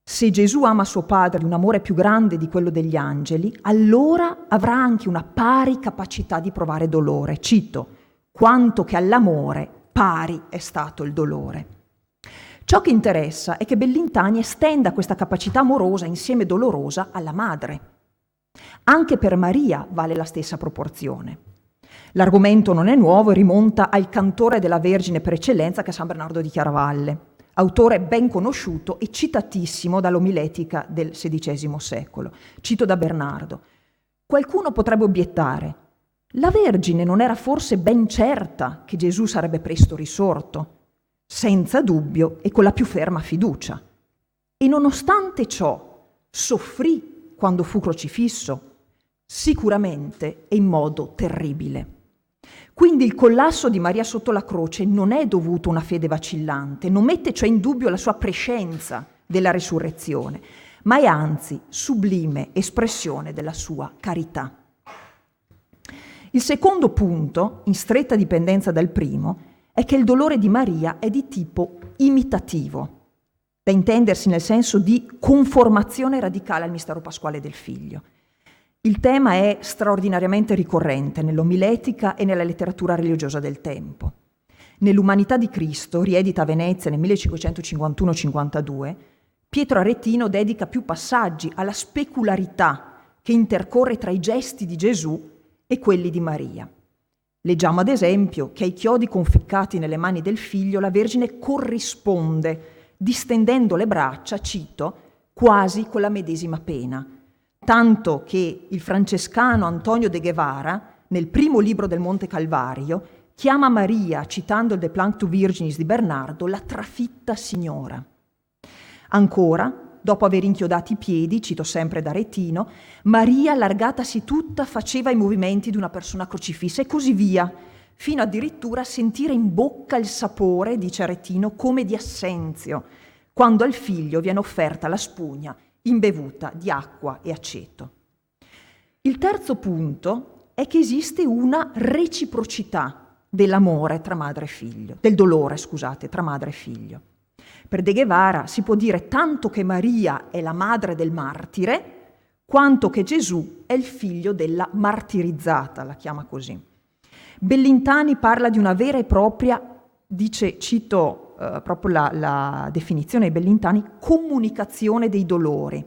se Gesù ama suo padre di un amore più grande di quello degli angeli, allora avrà anche una pari capacità di provare dolore. Cito: quanto che all'amore pari è stato il dolore. Ciò che interessa è che Bellintani estenda questa capacità amorosa insieme dolorosa alla madre. Anche per Maria vale la stessa proporzione. L'argomento non è nuovo e rimonta al cantore della Vergine per eccellenza che è San Bernardo di Chiaravalle, autore ben conosciuto e citatissimo dall'omiletica del XVI secolo. Cito da Bernardo: qualcuno potrebbe obiettare: la Vergine non era forse ben certa che Gesù sarebbe presto risorto? Senza dubbio e con la più ferma fiducia. E nonostante ciò soffrì quando fu crocifisso? Sicuramente e in modo terribile. Quindi il collasso di Maria sotto la croce non è dovuto a una fede vacillante, non mette cioè in dubbio la sua prescienza della resurrezione, ma è anzi sublime espressione della sua carità. Il secondo punto, in stretta dipendenza dal primo, è che il dolore di Maria è di tipo imitativo, da intendersi nel senso di conformazione radicale al mistero pasquale del Figlio. Il tema è straordinariamente ricorrente nell'omiletica e nella letteratura religiosa del tempo. Nell'Umanità di Cristo, riedita a Venezia nel 1551-52, Pietro Aretino dedica più passaggi alla specularità che intercorre tra i gesti di Gesù e quelli di Maria. Leggiamo ad esempio che ai chiodi conficcati nelle mani del figlio la Vergine corrisponde, distendendo le braccia, cito, quasi con la medesima pena, tanto che il francescano Antonio de Guevara, nel primo libro del Monte Calvario, chiama Maria, citando il De Planctu Virginis di Bernardo, la trafitta signora. Ancora, dopo aver inchiodati i piedi, cito sempre da Aretino, Maria, allargatasi tutta, faceva i movimenti di una persona crocifissa e così via, fino addirittura a sentire in bocca il sapore, dice Aretino, come di assenzio, quando al figlio viene offerta la spugna imbevuta di acqua e aceto. Il terzo punto è che esiste una reciprocità dell'amore tra madre e figlio, del dolore, scusate, tra madre e figlio. Per De Guevara si può dire tanto che Maria è la madre del martire, quanto che Gesù è il figlio della martirizzata, la chiama così. Bellintani parla di una vera e propria, dice, cito proprio la definizione di Bellintani, comunicazione dei dolori,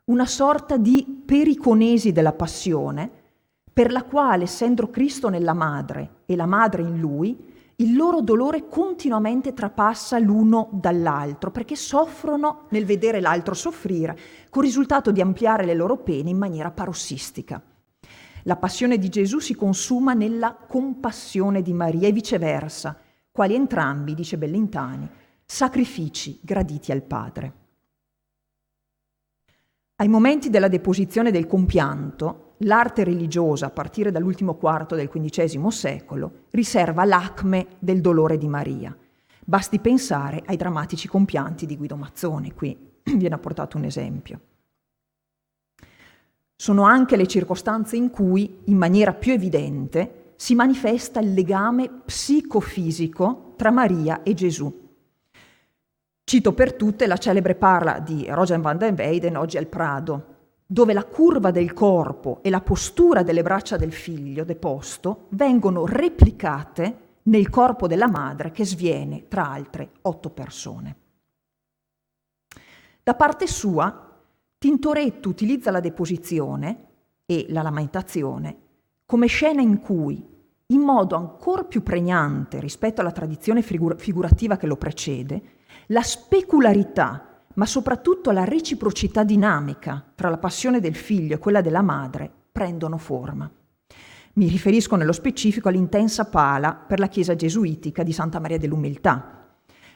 una sorta di periconesi della passione, per la quale, essendo Cristo nella madre e la madre in lui, il loro dolore continuamente trapassa l'uno dall'altro, perché soffrono nel vedere l'altro soffrire, con il risultato di ampliare le loro pene in maniera parossistica. La passione di Gesù si consuma nella compassione di Maria e viceversa, quali entrambi, dice Bellintani, sacrifici graditi al Padre. Ai momenti della deposizione del compianto, l'arte religiosa, a partire dall'ultimo quarto del XV secolo, riserva l'acme del dolore di Maria. Basti pensare ai drammatici compianti di Guido Mazzoni, qui viene portato un esempio. Sono anche le circostanze in cui, in maniera più evidente, si manifesta il legame psicofisico tra Maria e Gesù. Cito per tutte la celebre parla di Roger van den Weyden, Oggi al Prado, dove la curva del corpo e la postura delle braccia del figlio deposto vengono replicate nel corpo della madre che sviene tra altre 8 persone. Da parte sua, Tintoretto utilizza la deposizione e la lamentazione come scena in cui, in modo ancor più pregnante rispetto alla tradizione figurativa che lo precede, la specularità, ma soprattutto la reciprocità dinamica tra la passione del figlio e quella della madre prendono forma. Mi riferisco nello specifico all'intensa pala per la chiesa gesuitica di Santa Maria dell'Umiltà,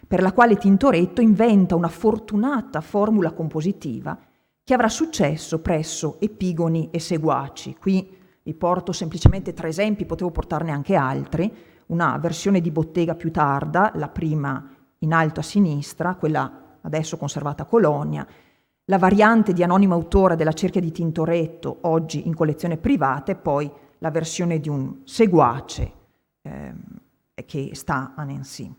per la quale Tintoretto inventa una fortunata formula compositiva che avrà successo presso epigoni e seguaci. Qui vi porto semplicemente 3 esempi, potevo portarne anche altri, una versione di bottega più tarda, la prima in alto a sinistra, quella adesso conservata a Colonia, la variante di anonimo autore della Cerchia di Tintoretto, oggi in collezione privata, e poi la versione di un seguace che sta a Nancy.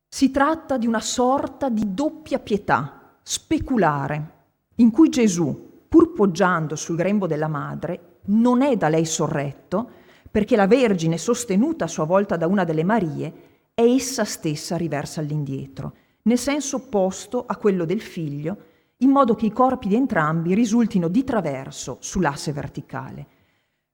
Si tratta di una sorta di doppia pietà speculare, in cui Gesù, pur poggiando sul grembo della madre, non è da lei sorretto, perché la Vergine, sostenuta a sua volta da una delle Marie, è essa stessa riversa all'indietro, nel senso opposto a quello del figlio, in modo che i corpi di entrambi risultino di traverso sull'asse verticale.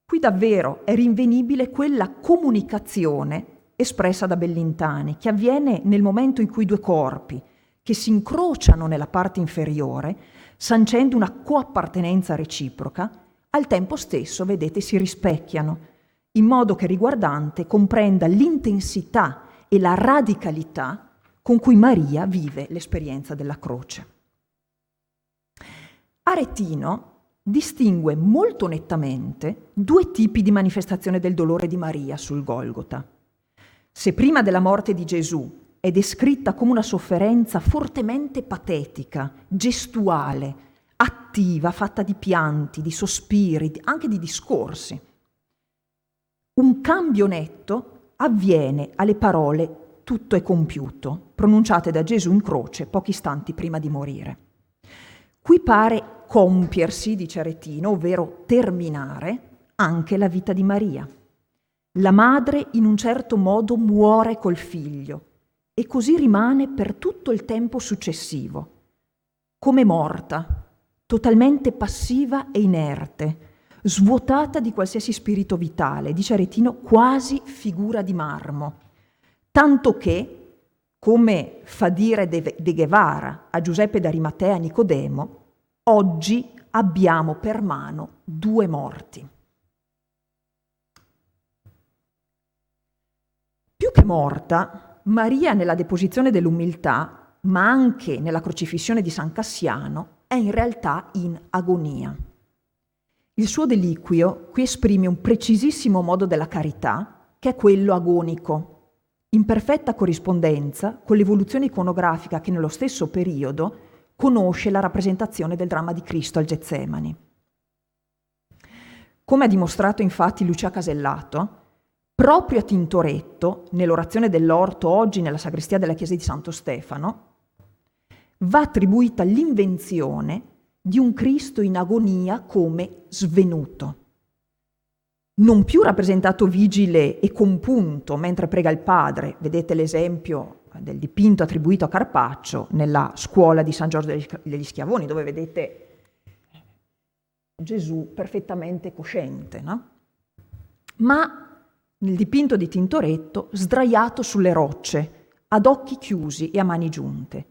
Qui davvero è rinvenibile quella comunicazione espressa da Bellintani, che avviene nel momento in cui due corpi, che si incrociano nella parte inferiore, sancendo una coappartenenza reciproca, al tempo stesso, vedete, si rispecchiano, in modo che il riguardante comprenda l'intensità e la radicalità con cui Maria vive l'esperienza della croce. Aretino distingue molto nettamente due tipi di manifestazione del dolore di Maria sul Golgota. Se prima della morte di Gesù è descritta come una sofferenza fortemente patetica, gestuale, attiva, fatta di pianti, di sospiri, anche di discorsi, un cambio netto avviene alle parole "tutto è compiuto", pronunciate da Gesù in croce pochi istanti prima di morire. Qui pare compiersi, dice Aretino, ovvero terminare, anche la vita di Maria. La madre in un certo modo muore col figlio e così rimane per tutto il tempo successivo, come morta, totalmente passiva e inerte, svuotata di qualsiasi spirito vitale, dice Aretino, quasi figura di marmo, tanto che, come fa dire De Guevara a Giuseppe d'Arimatea e Nicodemo, oggi abbiamo per mano due morti. Più che morta, Maria nella deposizione dell'umiltà, ma anche nella crocifissione di San Cassiano, è in realtà in agonia. Il suo deliquio qui esprime un precisissimo modo della carità, che è quello agonico, in perfetta corrispondenza con l'evoluzione iconografica che nello stesso periodo conosce la rappresentazione del dramma di Cristo al Getsemani. Come ha dimostrato infatti Lucia Casellato, proprio a Tintoretto, nell'orazione dell'orto oggi nella sagrestia della chiesa di Santo Stefano, va attribuita l'invenzione di un Cristo in agonia come svenuto. Non più rappresentato vigile e compunto mentre prega il Padre, vedete l'esempio del dipinto attribuito a Carpaccio nella scuola di San Giorgio degli Schiavoni, dove vedete Gesù perfettamente cosciente, no? Ma nel dipinto di Tintoretto sdraiato sulle rocce, ad occhi chiusi e a mani giunte.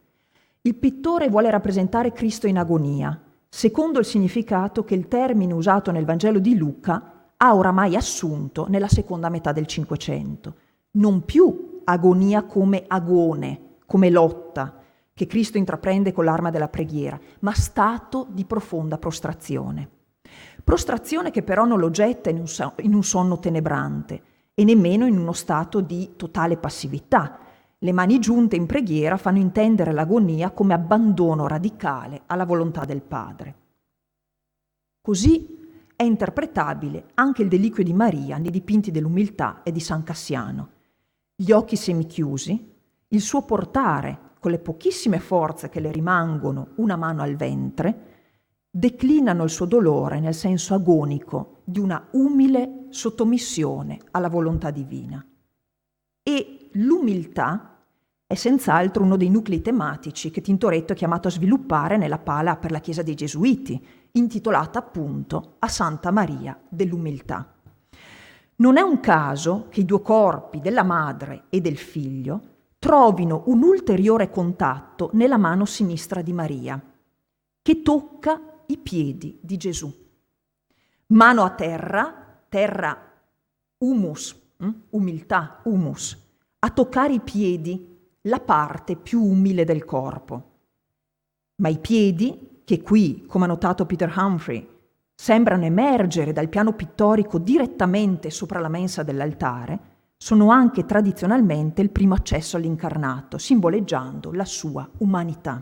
Il pittore vuole rappresentare Cristo in agonia, secondo il significato che il termine usato nel Vangelo di Luca ha oramai assunto nella seconda metà del Cinquecento. Non più agonia come agone, come lotta, che Cristo intraprende con l'arma della preghiera, ma stato di profonda prostrazione. Prostrazione che però non lo getta in un sonno tenebrante e nemmeno in uno stato di totale passività. Le mani giunte in preghiera fanno intendere l'agonia come abbandono radicale alla volontà del Padre. Così è interpretabile anche il deliquio di Maria nei dipinti dell'umiltà e di San Cassiano. Gli occhi semichiusi, il suo portare, con le pochissime forze che le rimangono, una mano al ventre, declinano il suo dolore nel senso agonico di una umile sottomissione alla volontà divina. E l'umiltà è senz'altro uno dei nuclei tematici che Tintoretto è chiamato a sviluppare nella pala per la Chiesa dei Gesuiti, intitolata appunto A Santa Maria dell'Umiltà. Non è un caso che i due corpi della madre e del figlio trovino un ulteriore contatto nella mano sinistra di Maria, che tocca i piedi di Gesù. Mano a terra, humus, umiltà, humus, a toccare i piedi, la parte più umile del corpo. Ma i piedi, che qui, come ha notato Peter Humphrey, sembrano emergere dal piano pittorico direttamente sopra la mensa dell'altare, sono anche tradizionalmente il primo accesso all'incarnato, simboleggiando la sua umanità.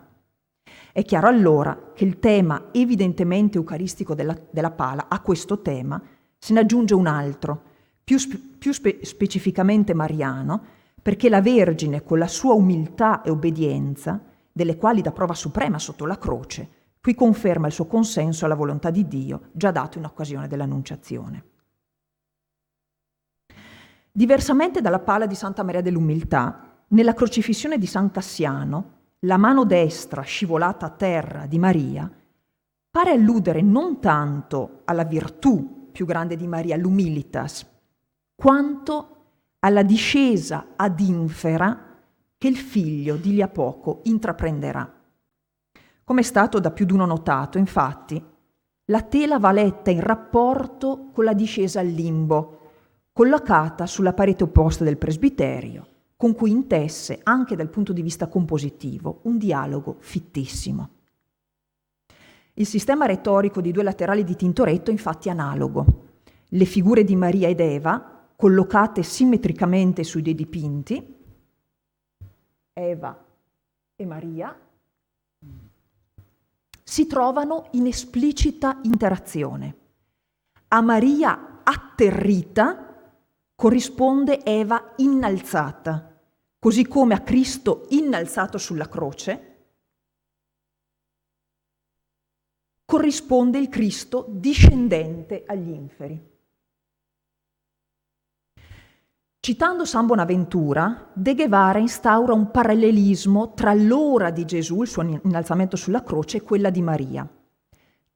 È chiaro allora che il tema evidentemente eucaristico della pala, a questo tema se ne aggiunge un altro, più specificamente mariano, perché la Vergine, con la sua umiltà e obbedienza, delle quali dà prova suprema sotto la croce, qui conferma il suo consenso alla volontà di Dio, già dato in occasione dell'Annunciazione. Diversamente dalla pala di Santa Maria dell'Umiltà, nella crocifissione di San Cassiano, la mano destra scivolata a terra di Maria pare alludere non tanto alla virtù più grande di Maria, l'humilitas, quanto alla discesa ad infera che il figlio di lì a poco intraprenderà. Come è stato da più di uno notato, infatti, la tela va letta in rapporto con la discesa al limbo, collocata sulla parete opposta del presbiterio, con cui intesse, anche dal punto di vista compositivo, un dialogo fittissimo. Il sistema retorico di due laterali di Tintoretto è infatti analogo. Le figure di Maria ed Eva, collocate simmetricamente sui dei dipinti, Eva e Maria, si trovano in esplicita interazione. A Maria atterrita corrisponde Eva innalzata, così come a Cristo innalzato sulla croce corrisponde il Cristo discendente agli inferi. Citando San Bonaventura, De Guevara instaura un parallelismo tra l'ora di Gesù, il suo innalzamento sulla croce, e quella di Maria.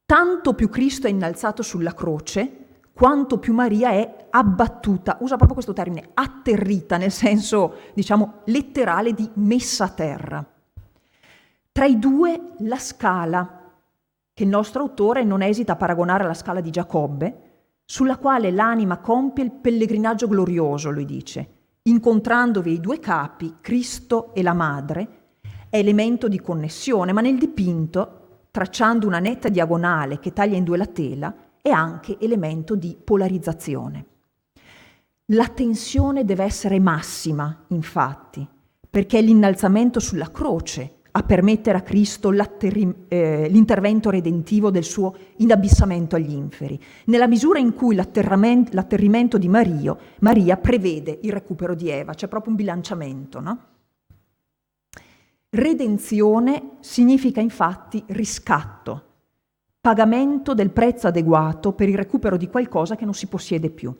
Tanto più Cristo è innalzato sulla croce, quanto più Maria è abbattuta, usa proprio questo termine, atterrita, nel senso, diciamo, letterale di messa a terra. Tra i due la scala, che il nostro autore non esita a paragonare alla scala di Giacobbe, sulla quale l'anima compie il pellegrinaggio glorioso, lui dice, incontrandovi i due capi, Cristo e la Madre, è elemento di connessione, ma nel dipinto, tracciando una netta diagonale che taglia in due la tela, è anche elemento di polarizzazione. La tensione deve essere massima, infatti, perché è l'innalzamento sulla croce a permettere a Cristo l'intervento redentivo del suo inabissamento agli inferi, nella misura in cui l'atterrimento di Maria prevede il recupero di Eva, c'è proprio un bilanciamento, no? Redenzione significa infatti riscatto, pagamento del prezzo adeguato per il recupero di qualcosa che non si possiede più.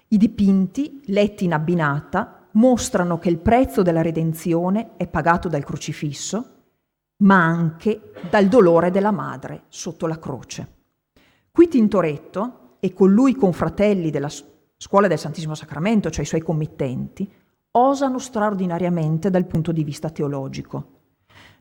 I dipinti, letti in abbinata, mostrano che il prezzo della redenzione è pagato dal crocifisso, ma anche dal dolore della madre sotto la croce. Qui Tintoretto, e con lui i confratelli della Scuola del Santissimo Sacramento, cioè i suoi committenti, osano straordinariamente dal punto di vista teologico.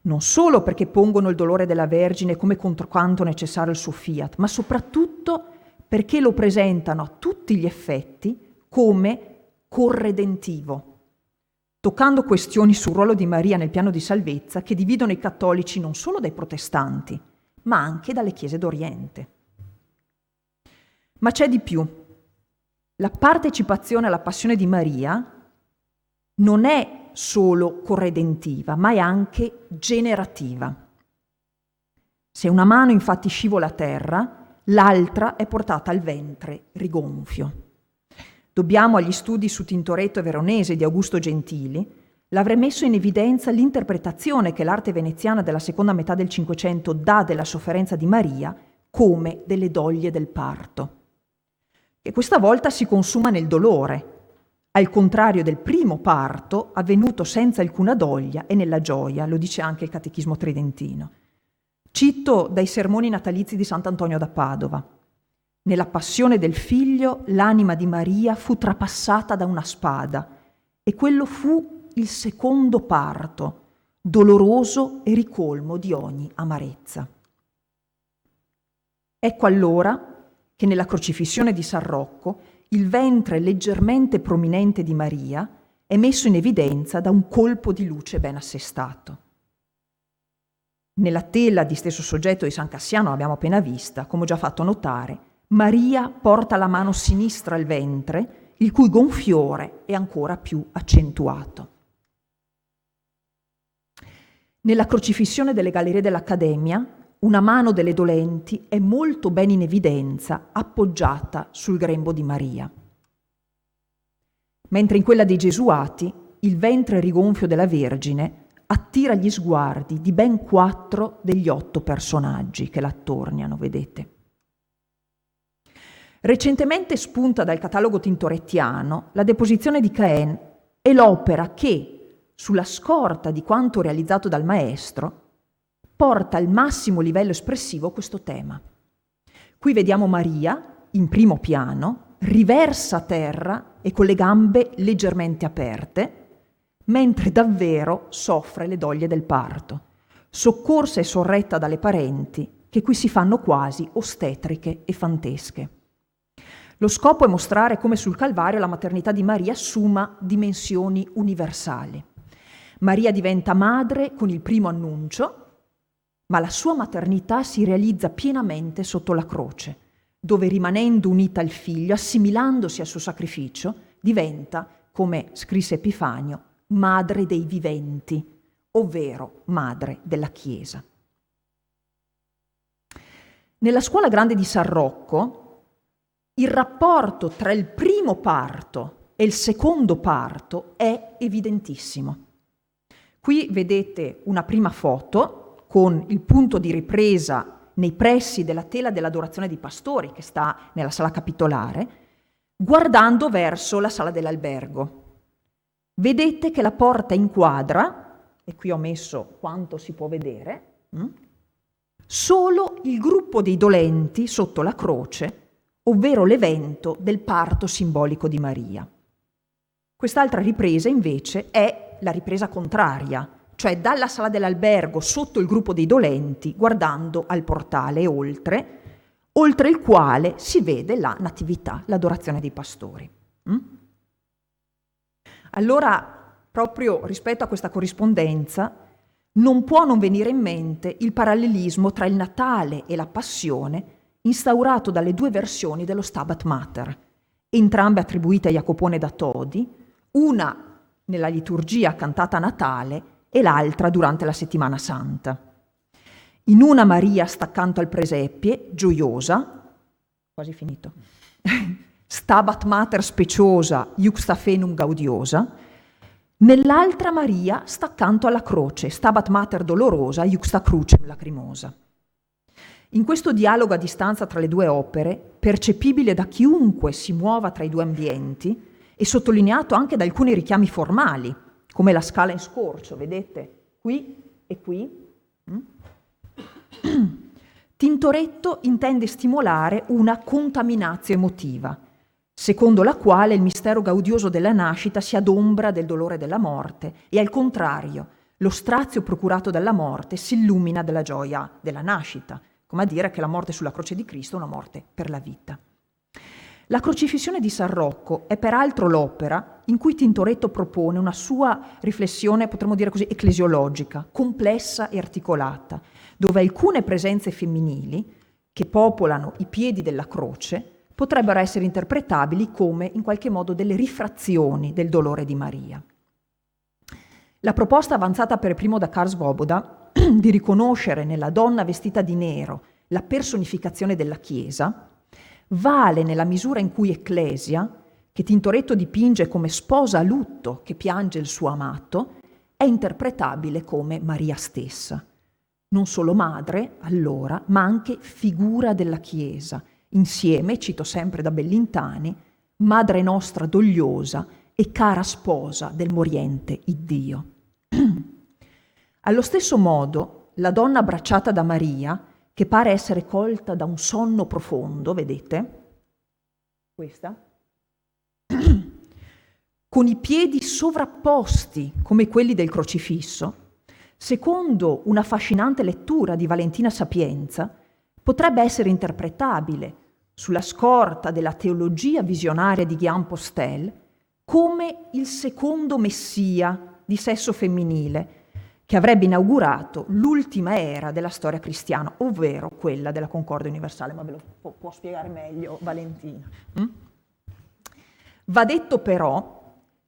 Non solo perché pongono il dolore della Vergine come contro quanto necessario al suo fiat, ma soprattutto perché lo presentano a tutti gli effetti come corredentivo, toccando questioni sul ruolo di Maria nel piano di salvezza che dividono i cattolici non solo dai protestanti, ma anche dalle chiese d'Oriente. Ma c'è di più. La partecipazione alla passione di Maria non è solo corredentiva, ma è anche generativa. Se una mano infatti scivola a terra, l'altra è portata al ventre rigonfio. Dobbiamo agli studi su Tintoretto e Veronese di Augusto Gentili l'avrà messo in evidenza l'interpretazione che l'arte veneziana della seconda metà del Cinquecento dà della sofferenza di Maria come delle doglie del parto, che questa volta si consuma nel dolore, al contrario del primo parto avvenuto senza alcuna doglia e nella gioia, lo dice anche il Catechismo Tridentino. Cito dai sermoni natalizi di Sant'Antonio da Padova. Nella passione del figlio l'anima di Maria fu trapassata da una spada e quello fu il secondo parto, doloroso e ricolmo di ogni amarezza. Ecco allora che nella crocifissione di San Rocco il ventre leggermente prominente di Maria è messo in evidenza da un colpo di luce ben assestato. Nella tela di stesso soggetto di San Cassiano, l'abbiamo appena vista, come ho già fatto notare, Maria porta la mano sinistra al ventre, il cui gonfiore è ancora più accentuato. Nella crocifissione delle gallerie dell'Accademia, una mano delle dolenti è molto ben in evidenza, appoggiata sul grembo di Maria. Mentre in quella dei Gesuati, il ventre rigonfio della Vergine attira gli sguardi di ben 4 degli 8 personaggi che l'attorniano, vedete. Recentemente spunta dal catalogo tintorettiano la Deposizione di Caen è l'opera che, sulla scorta di quanto realizzato dal maestro, porta al massimo livello espressivo questo tema. Qui vediamo Maria, in primo piano, riversa a terra e con le gambe leggermente aperte, mentre davvero soffre le doglie del parto, soccorsa e sorretta dalle parenti che qui si fanno quasi ostetriche e fantesche. Lo scopo è mostrare come sul Calvario la maternità di Maria assuma dimensioni universali. Maria diventa madre con il primo annuncio, ma la sua maternità si realizza pienamente sotto la croce, dove rimanendo unita al figlio, assimilandosi al suo sacrificio, diventa, come scrisse Epifanio, madre dei viventi, ovvero madre della Chiesa. Nella scuola grande di San Rocco, il rapporto tra il primo parto e il secondo parto è evidentissimo. Qui vedete una prima foto con il punto di ripresa nei pressi della tela dell'adorazione dei pastori, che sta nella sala capitolare, guardando verso la sala dell'albergo. Vedete che la porta inquadra, e qui ho messo quanto si può vedere, solo il gruppo dei dolenti sotto la croce, ovvero l'evento del parto simbolico di Maria. Quest'altra ripresa invece è la ripresa contraria, cioè dalla sala dell'albergo sotto il gruppo dei dolenti, guardando al portale e oltre il quale si vede la natività, l'adorazione dei pastori. Allora, proprio rispetto a questa corrispondenza, non può non venire in mente il parallelismo tra il Natale e la Passione instaurato dalle 2 versioni dello Stabat Mater, entrambe attribuite a Jacopone da Todi, una nella liturgia cantata a Natale e l'altra durante la Settimana Santa. In una Maria sta accanto al presepie, gioiosa, quasi finito, Stabat Mater speciosa, iuxta fenum gaudiosa, nell'altra Maria sta accanto alla croce, Stabat Mater dolorosa, iuxta crucem lacrimosa. In questo dialogo a distanza tra le 2 opere, percepibile da chiunque si muova tra i 2 ambienti e sottolineato anche da alcuni richiami formali, come la scala in scorcio, vedete, qui e qui, Tintoretto intende stimolare una contaminazio emotiva, secondo la quale il mistero gaudioso della nascita si adombra del dolore della morte e al contrario, lo strazio procurato dalla morte si illumina della gioia della nascita, come a dire che la morte sulla croce di Cristo è una morte per la vita. La crocifissione di San Rocco è peraltro l'opera in cui Tintoretto propone una sua riflessione, potremmo dire così, ecclesiologica, complessa e articolata, dove alcune presenze femminili che popolano i piedi della croce potrebbero essere interpretabili come in qualche modo delle rifrazioni del dolore di Maria. La proposta avanzata per primo da Karl Svoboda di riconoscere nella donna vestita di nero la personificazione della Chiesa vale nella misura in cui Ecclesia, che Tintoretto dipinge come sposa a lutto che piange il suo amato, è interpretabile come Maria stessa, non solo madre allora, ma anche figura della Chiesa, insieme, cito sempre da Bellintani, madre nostra dogliosa e cara sposa del moriente Iddio. Allo stesso modo, la donna abbracciata da Maria, che pare essere colta da un sonno profondo, vedete? Questa? Con i piedi sovrapposti come quelli del crocifisso, secondo una affascinante lettura di Valentina Sapienza, potrebbe essere interpretabile, sulla scorta della teologia visionaria di Guillaume Postel, come il secondo Messia di sesso femminile, che avrebbe inaugurato l'ultima era della storia cristiana, ovvero quella della Concordia universale, ma ve lo può spiegare meglio Valentina. Va detto però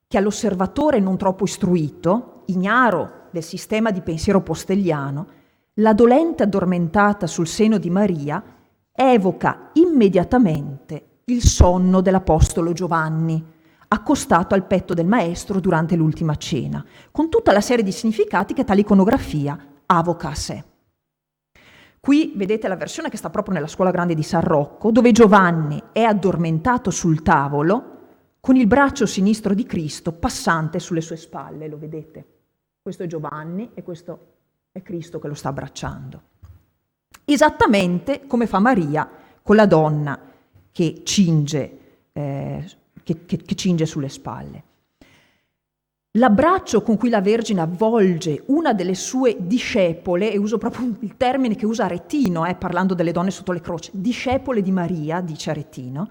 che all'osservatore non troppo istruito, ignaro del sistema di pensiero postelliano, la dolente addormentata sul seno di Maria evoca immediatamente il sonno dell'apostolo Giovanni, accostato al petto del maestro durante l'ultima cena, con tutta la serie di significati che tale iconografia avoca a sé. Qui vedete la versione che sta proprio nella Scuola Grande di San Rocco, dove Giovanni è addormentato sul tavolo con il braccio sinistro di Cristo passante sulle sue spalle, lo vedete? Questo è Giovanni e questo è Cristo che lo sta abbracciando. Esattamente come fa Maria con la donna che cinge sulle spalle. L'abbraccio con cui la Vergine avvolge una delle sue discepole, e uso proprio il termine che usa Aretino, parlando delle donne sotto le croci, discepole di Maria, dice Aretino,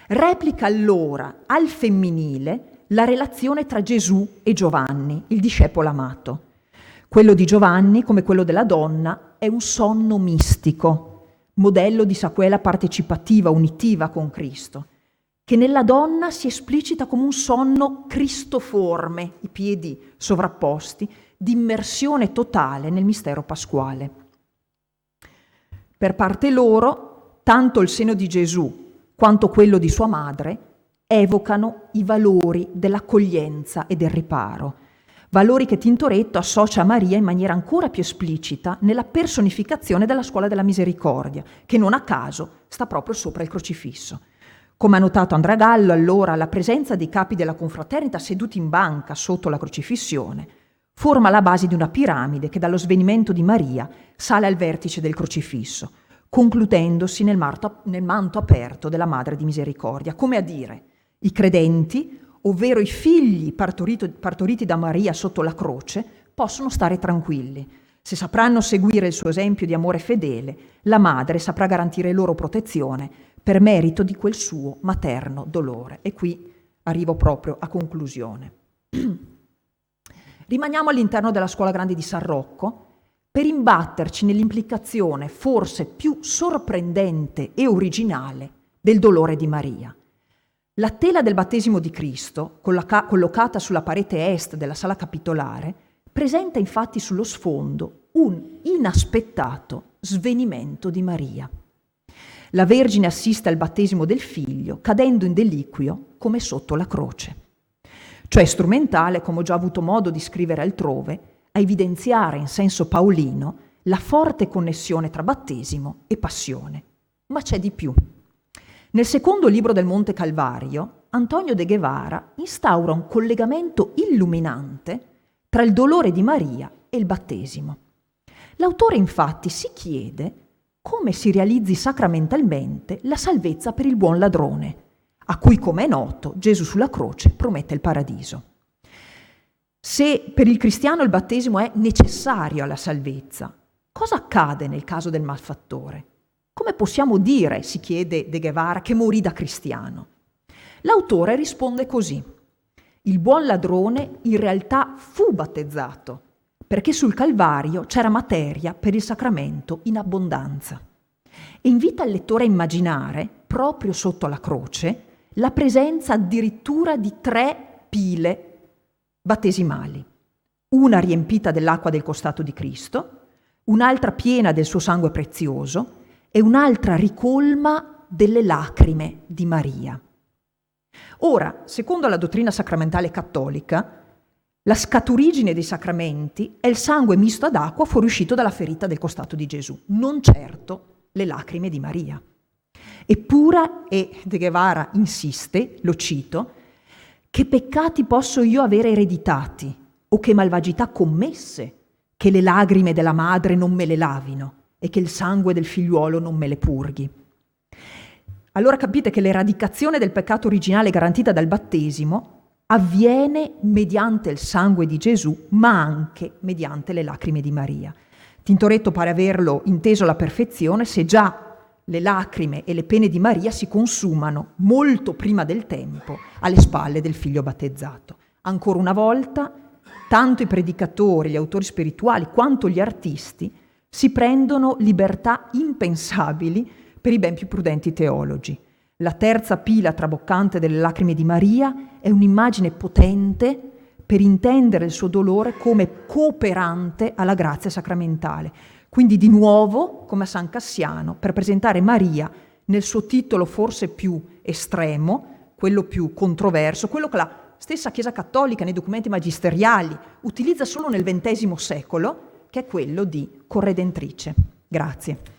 replica allora al femminile la relazione tra Gesù e Giovanni, il discepolo amato. Quello di Giovanni, come quello della donna, è un sonno mistico, modello di saquela partecipativa, unitiva con Cristo, che nella donna si esplicita come un sonno cristoforme, i piedi sovrapposti, di immersione totale nel mistero pasquale. Per parte loro, tanto il seno di Gesù quanto quello di sua madre evocano i valori dell'accoglienza e del riparo, valori che Tintoretto associa a Maria in maniera ancora più esplicita nella personificazione della scuola della misericordia, che non a caso sta proprio sopra il crocifisso. Come ha notato Andrea Gallo, allora la presenza dei capi della confraternita seduti in banca sotto la crocifissione forma la base di una piramide che dallo svenimento di Maria sale al vertice del crocifisso, concludendosi nel manto aperto della Madre di Misericordia, come a dire: i credenti, ovvero i figli partoriti da Maria sotto la croce, possono stare tranquilli. Se sapranno seguire il suo esempio di amore fedele, la Madre saprà garantire loro protezione per merito di quel suo materno dolore. E qui arrivo proprio a conclusione. Rimaniamo all'interno della Scuola Grande di San Rocco per imbatterci nell'implicazione forse più sorprendente e originale del dolore di Maria. La tela del battesimo di Cristo, collocata sulla parete est della sala capitolare, presenta infatti sullo sfondo un inaspettato svenimento di Maria. La Vergine assiste al battesimo del figlio, cadendo in deliquio come sotto la croce. Cioè strumentale, come ho già avuto modo di scrivere altrove, a evidenziare in senso paolino la forte connessione tra battesimo e passione. Ma c'è di più. Nel secondo libro del Monte Calvario, Antonio de Guevara instaura un collegamento illuminante tra il dolore di Maria e il battesimo. L'autore infatti si chiede come si realizzi sacramentalmente la salvezza per il buon ladrone, a cui, come è noto, Gesù sulla croce promette il paradiso. Se per il cristiano il battesimo è necessario alla salvezza, cosa accade nel caso del malfattore? Come possiamo dire, si chiede De Guevara, che morì da cristiano? L'autore risponde così: il buon ladrone in realtà fu battezzato, perché sul Calvario c'era materia per il sacramento in abbondanza. E invita il lettore a immaginare, proprio sotto la croce, la presenza addirittura di 3 pile battesimali, una riempita dell'acqua del costato di Cristo, un'altra piena del suo sangue prezioso e un'altra ricolma delle lacrime di Maria. Ora, secondo la dottrina sacramentale cattolica, la scaturigine dei sacramenti è il sangue misto ad acqua fuoriuscito dalla ferita del costato di Gesù, non certo le lacrime di Maria. Eppure, e De Guevara insiste, lo cito, che peccati posso io avere ereditati o che malvagità commesse che le lagrime della madre non me le lavino e che il sangue del figliuolo non me le purghi. Allora capite che l'eradicazione del peccato originale garantita dal battesimo avviene mediante il sangue di Gesù, ma anche mediante le lacrime di Maria. Tintoretto pare averlo inteso alla perfezione se già le lacrime e le pene di Maria si consumano molto prima del tempo alle spalle del figlio battezzato. Ancora una volta tanto i predicatori, gli autori spirituali, quanto gli artisti si prendono libertà impensabili per i ben più prudenti teologi. La terza pila traboccante delle lacrime di Maria è un'immagine potente per intendere il suo dolore come cooperante alla grazia sacramentale. Quindi di nuovo, come a San Cassiano, per presentare Maria nel suo titolo forse più estremo, quello più controverso, quello che la stessa Chiesa Cattolica nei documenti magisteriali utilizza solo nel XX secolo, che è quello di corredentrice. Grazie.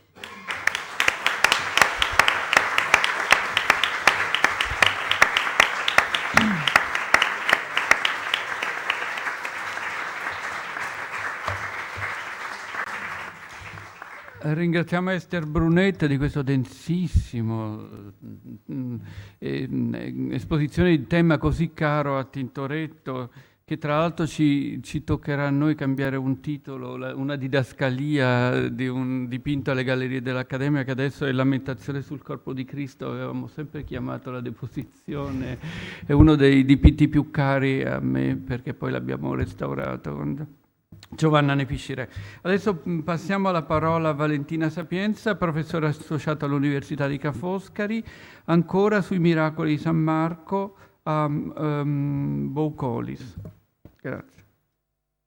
Ringraziamo Ester Brunetta di questo densissimo esposizione di tema così caro a Tintoretto, che tra l'altro ci toccherà a noi cambiare un titolo, una didascalia di un dipinto alle Gallerie dell'Accademia, che adesso è Lamentazione sul corpo di Cristo. Avevamo sempre chiamato la Deposizione, è uno dei dipinti più cari a me, perché poi l'abbiamo restaurato con Giovanna Nepiscire. Adesso passiamo alla parola a Valentina Sapienza, professore associata all'Università di Ca' Foscari, ancora sui miracoli di San Marco a Boukolis. Grazie.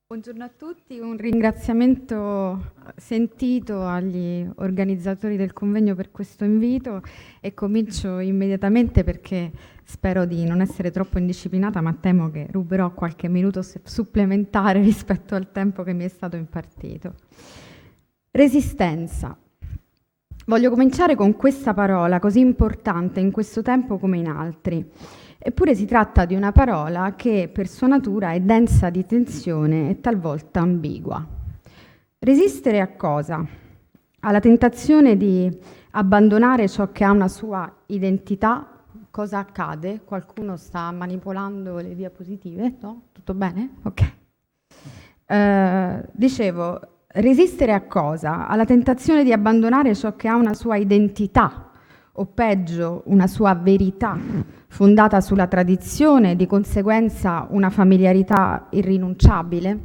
Buongiorno a tutti, un ringraziamento sentito agli organizzatori del convegno per questo invito, e comincio immediatamente perché spero di non essere troppo indisciplinata, ma temo che ruberò qualche minuto supplementare rispetto al tempo che mi è stato impartito. Resistenza. Voglio cominciare con questa parola così importante in questo tempo come in altri. Eppure si tratta di una parola che per sua natura è densa di tensione e talvolta ambigua. Resistere a cosa? Alla tentazione di abbandonare ciò che ha una sua identità. Cosa accade? Qualcuno sta manipolando le diapositive? No? Tutto bene? Ok. Dicevo, resistere a cosa? Alla tentazione di abbandonare ciò che ha una sua identità, o peggio, una sua verità, fondata sulla tradizione e di conseguenza una familiarità irrinunciabile.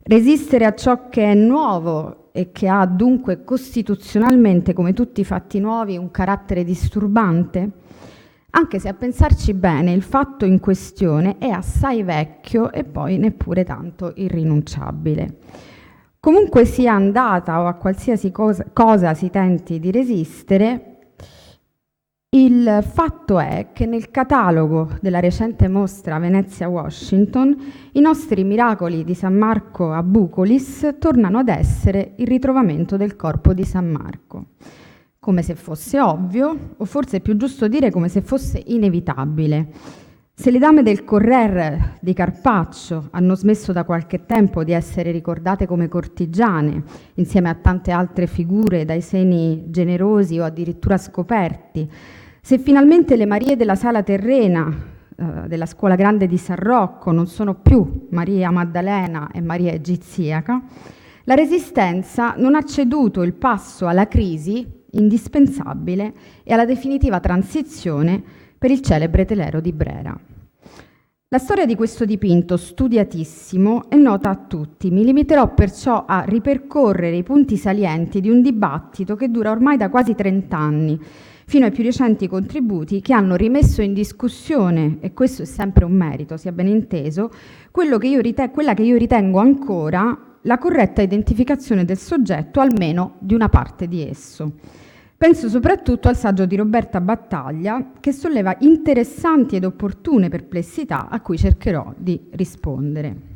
Resistere a ciò che è nuovo e che ha dunque costituzionalmente, come tutti i fatti nuovi, un carattere disturbante, anche se a pensarci bene il fatto in questione è assai vecchio e poi neppure tanto irrinunciabile. Comunque sia andata o a qualsiasi cosa si tenti di resistere, il fatto è che nel catalogo della recente mostra Venezia-Washington i nostri miracoli di San Marco a Boukolis tornano ad essere il ritrovamento del corpo di San Marco, come se fosse ovvio, o forse è più giusto dire come se fosse inevitabile. Se le dame del Correr di Carpaccio hanno smesso da qualche tempo di essere ricordate come cortigiane, insieme a tante altre figure dai seni generosi o addirittura scoperti, se finalmente le Marie della Sala Terrena della Scuola Grande di San Rocco non sono più Maria Maddalena e Maria Egiziaca, la Resistenza non ha ceduto il passo alla crisi indispensabile e alla definitiva transizione per il celebre telero di Brera. La storia di questo dipinto studiatissimo è nota a tutti, mi limiterò perciò a ripercorrere i punti salienti di un dibattito che dura ormai da quasi 30 anni, fino ai più recenti contributi che hanno rimesso in discussione, e questo è sempre un merito, sia ben inteso, quella che io ritengo ancora la corretta identificazione del soggetto, almeno di una parte di esso. Penso soprattutto al saggio di Roberta Battaglia, che solleva interessanti ed opportune perplessità a cui cercherò di rispondere.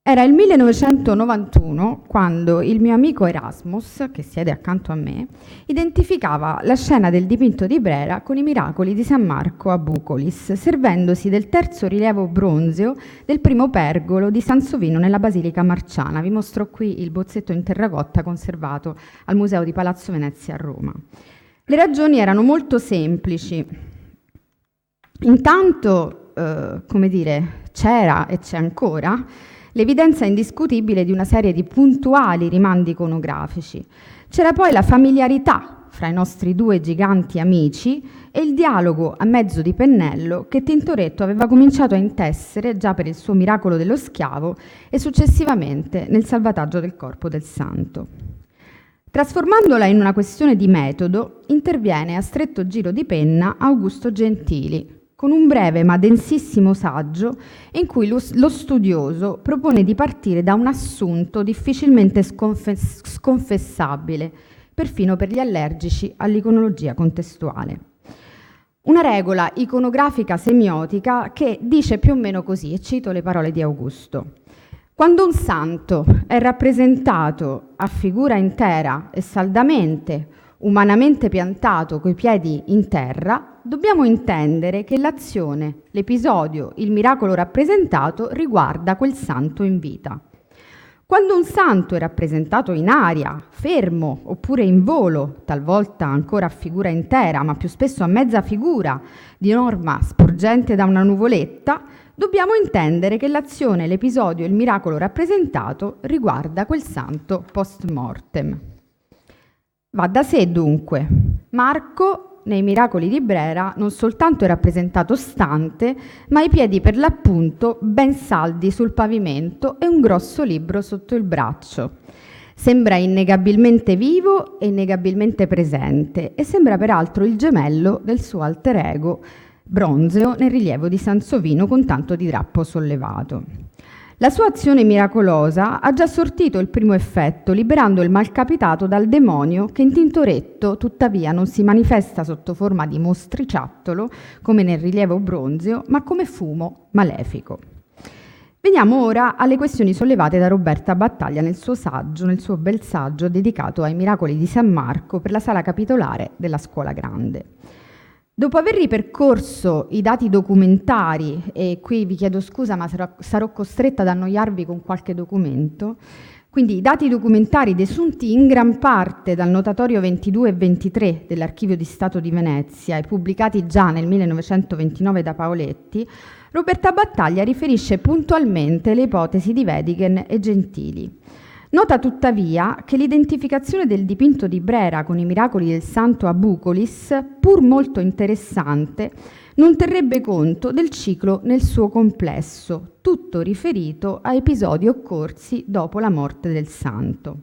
Era il 1991 quando il mio amico Erasmus, che siede accanto a me, identificava la scena del dipinto di Brera con i miracoli di San Marco a Boukolis, servendosi del terzo rilievo bronzeo del primo pergolo di San Sovino nella Basilica Marciana. Vi mostro qui il bozzetto in terracotta conservato al Museo di Palazzo Venezia a Roma. Le ragioni erano molto semplici. Intanto, c'era e c'è ancora l'evidenza indiscutibile di una serie di puntuali rimandi iconografici. C'era poi la familiarità fra i nostri due giganti amici e il dialogo a mezzo di pennello che Tintoretto aveva cominciato a intessere già per il suo Miracolo dello schiavo e successivamente nel Salvataggio del corpo del santo. Trasformandola in una questione di metodo, interviene a stretto giro di penna Augusto Gentili, con un breve ma densissimo saggio in cui lo studioso propone di partire da un assunto difficilmente sconfessabile, perfino per gli allergici all'iconologia contestuale. Una regola iconografica semiotica che dice più o meno così, e cito le parole di Augusto: quando un santo è rappresentato a figura intera e saldamente, umanamente piantato coi piedi in terra, dobbiamo intendere che l'azione, l'episodio, il miracolo rappresentato riguarda quel santo in vita. Quando un santo è rappresentato in aria, fermo oppure in volo, talvolta ancora a figura intera, ma più spesso a mezza figura, di norma sporgente da una nuvoletta, dobbiamo intendere che l'azione, l'episodio e il miracolo rappresentato riguarda quel santo post mortem. Va da sé dunque, Marco nei Miracoli di Brera non soltanto è rappresentato stante, ma i piedi per l'appunto ben saldi sul pavimento e un grosso libro sotto il braccio. Sembra innegabilmente vivo e innegabilmente presente e sembra peraltro il gemello del suo alter ego Bronzeo nel rilievo di Sansovino con tanto di drappo sollevato. La sua azione miracolosa ha già sortito il primo effetto, liberando il malcapitato dal demonio che in Tintoretto, tuttavia, non si manifesta sotto forma di mostriciattolo, come nel rilievo bronzeo, ma come fumo malefico. Veniamo ora alle questioni sollevate da Roberta Battaglia nel suo bel saggio dedicato ai miracoli di San Marco per la sala capitolare della Scuola Grande. Dopo aver ripercorso i dati documentari, e qui vi chiedo scusa ma sarò costretta ad annoiarvi con qualche documento, quindi i dati documentari desunti in gran parte dal notatorio 22 e 23 dell'Archivio di Stato di Venezia e pubblicati già nel 1929 da Paoletti, Roberta Battaglia riferisce puntualmente le ipotesi di Wedighen e Gentili. Nota tuttavia che l'identificazione del dipinto di Brera con i miracoli del santo a Bucolis, pur molto interessante, non terrebbe conto del ciclo nel suo complesso, tutto riferito a episodi occorsi dopo la morte del santo.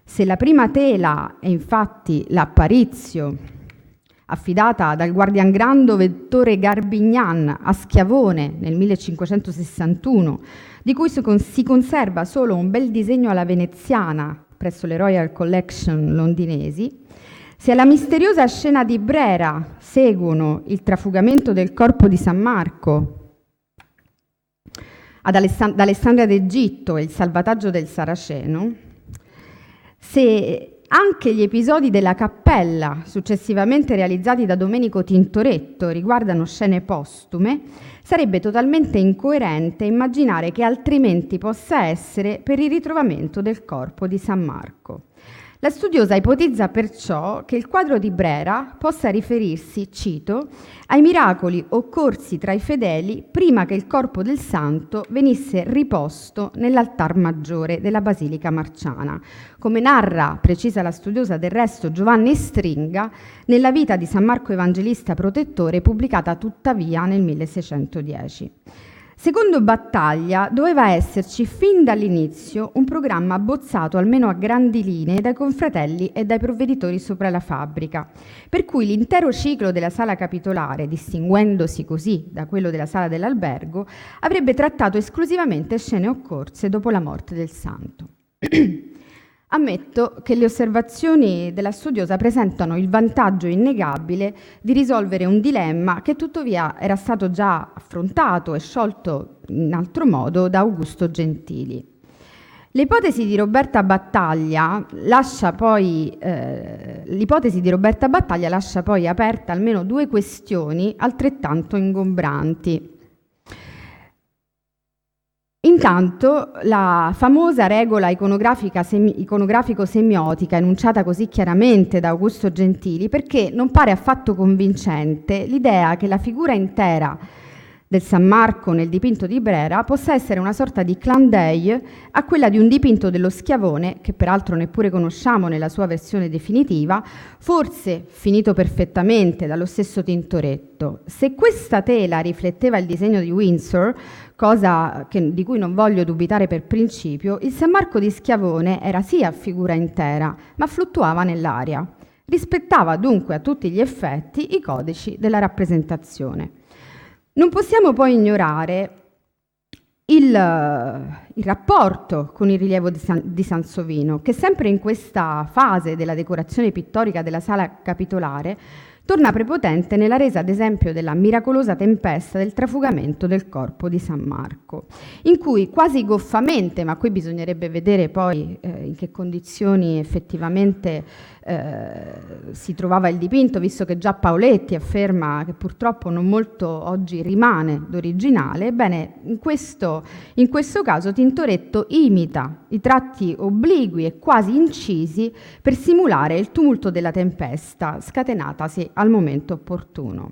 Se la prima tela è infatti l'Apparizio, affidata dal guardiangrando Vettore Garbignan a Schiavone nel 1561, di cui si conserva solo un bel disegno alla veneziana presso le Royal Collection londinesi, se alla misteriosa scena di Brera seguono il trafugamento del corpo di San Marco da Alessandria d'Egitto e il salvataggio del Saraceno, se anche gli episodi della cappella, successivamente realizzati da Domenico Tintoretto, riguardano scene postume, sarebbe totalmente incoerente immaginare che altrimenti possa essere per il ritrovamento del corpo di San Marco. La studiosa ipotizza perciò che il quadro di Brera possa riferirsi, cito, ai miracoli occorsi tra i fedeli prima che il corpo del santo venisse riposto nell'altar maggiore della Basilica Marciana, come narra, precisa la studiosa del resto Giovanni Stringa, nella vita di San Marco Evangelista Protettore, pubblicata tuttavia nel 1610. Secondo Battaglia, doveva esserci fin dall'inizio un programma abbozzato almeno a grandi linee dai confratelli e dai provveditori sopra la fabbrica, per cui l'intero ciclo della sala capitolare, distinguendosi così da quello della sala dell'albergo, avrebbe trattato esclusivamente scene occorse dopo la morte del santo. Ammetto che le osservazioni della studiosa presentano il vantaggio innegabile di risolvere un dilemma che tuttavia era stato già affrontato e sciolto in altro modo da Augusto Gentili. L'ipotesi di Roberta Battaglia lascia poi aperta almeno due questioni altrettanto ingombranti. Intanto la famosa regola iconografico-semiotica enunciata così chiaramente da Augusto Gentili, perché non pare affatto convincente l'idea che la figura intera del San Marco nel dipinto di Brera possa essere una sorta di clin d'œil a quella di un dipinto dello Schiavone, che peraltro neppure conosciamo nella sua versione definitiva, forse finito perfettamente dallo stesso Tintoretto. Se questa tela rifletteva il disegno di Windsor, cosa di cui non voglio dubitare per principio, il San Marco di Schiavone era sì a figura intera, ma fluttuava nell'aria. Rispettava dunque a tutti gli effetti i codici della rappresentazione. Non possiamo poi ignorare il rapporto con il rilievo di Sansovino, che sempre in questa fase della decorazione pittorica della sala capitolare torna prepotente nella resa, ad esempio, della miracolosa tempesta del trafugamento del corpo di San Marco, in cui quasi goffamente, ma qui bisognerebbe vedere poi in che condizioni effettivamente si trovava il dipinto, visto che già Paoletti afferma che purtroppo non molto oggi rimane d'originale. Ebbene, in questo caso Tintoretto imita i tratti obliqui e quasi incisi per simulare il tumulto della tempesta scatenatasi al momento opportuno.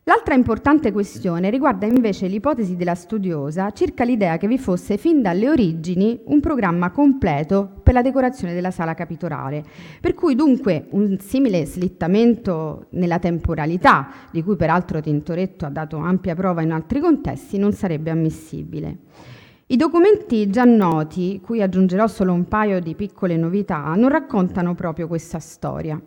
L'altra importante questione riguarda invece l'ipotesi della studiosa circa l'idea che vi fosse fin dalle origini un programma completo per la decorazione della sala capitolare, per cui dunque un simile slittamento nella temporalità, di cui peraltro Tintoretto ha dato ampia prova in altri contesti, non sarebbe ammissibile. I documenti già noti, cui aggiungerò solo un paio di piccole novità, non raccontano proprio questa storia.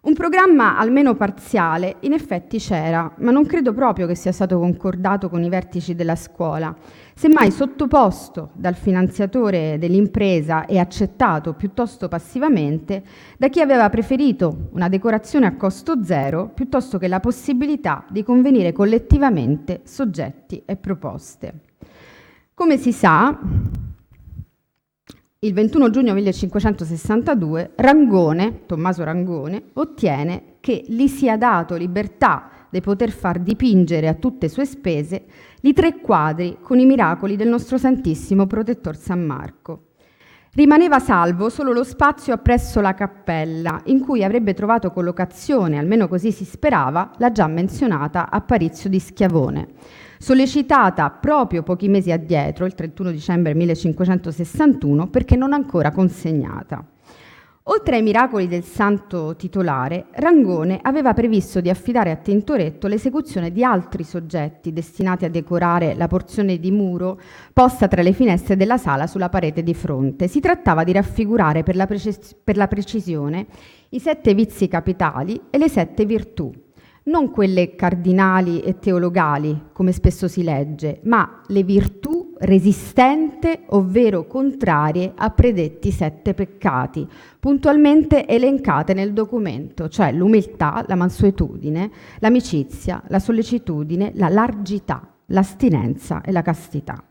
Un programma almeno parziale in effetti c'era, ma non credo proprio che sia stato concordato con i vertici della scuola, semmai sottoposto dal finanziatore dell'impresa e accettato piuttosto passivamente da chi aveva preferito una decorazione a costo zero piuttosto che la possibilità di convenire collettivamente soggetti e proposte. Come si sa, il 21 giugno 1562 Tommaso Rangone, ottiene che gli sia dato libertà di poter far dipingere a tutte sue spese i 3 quadri con i miracoli del nostro Santissimo Protettor San Marco. Rimaneva salvo solo lo spazio appresso la cappella, in cui avrebbe trovato collocazione, almeno così si sperava, la già menzionata Apparizio di Schiavone, sollecitata proprio pochi mesi addietro, il 31 dicembre 1561, perché non ancora consegnata. Oltre ai miracoli del santo titolare, Rangone aveva previsto di affidare a Tintoretto l'esecuzione di altri soggetti destinati a decorare la porzione di muro posta tra le finestre della sala sulla parete di fronte. Si trattava di raffigurare per la precisione i 7 vizi capitali e le 7 virtù, non quelle cardinali e teologali, come spesso si legge, ma le virtù resistente, ovvero contrarie a predetti 7 peccati, puntualmente elencate nel documento, cioè l'umiltà, la mansuetudine, l'amicizia, la sollecitudine, la largità, l'astinenza e la castità.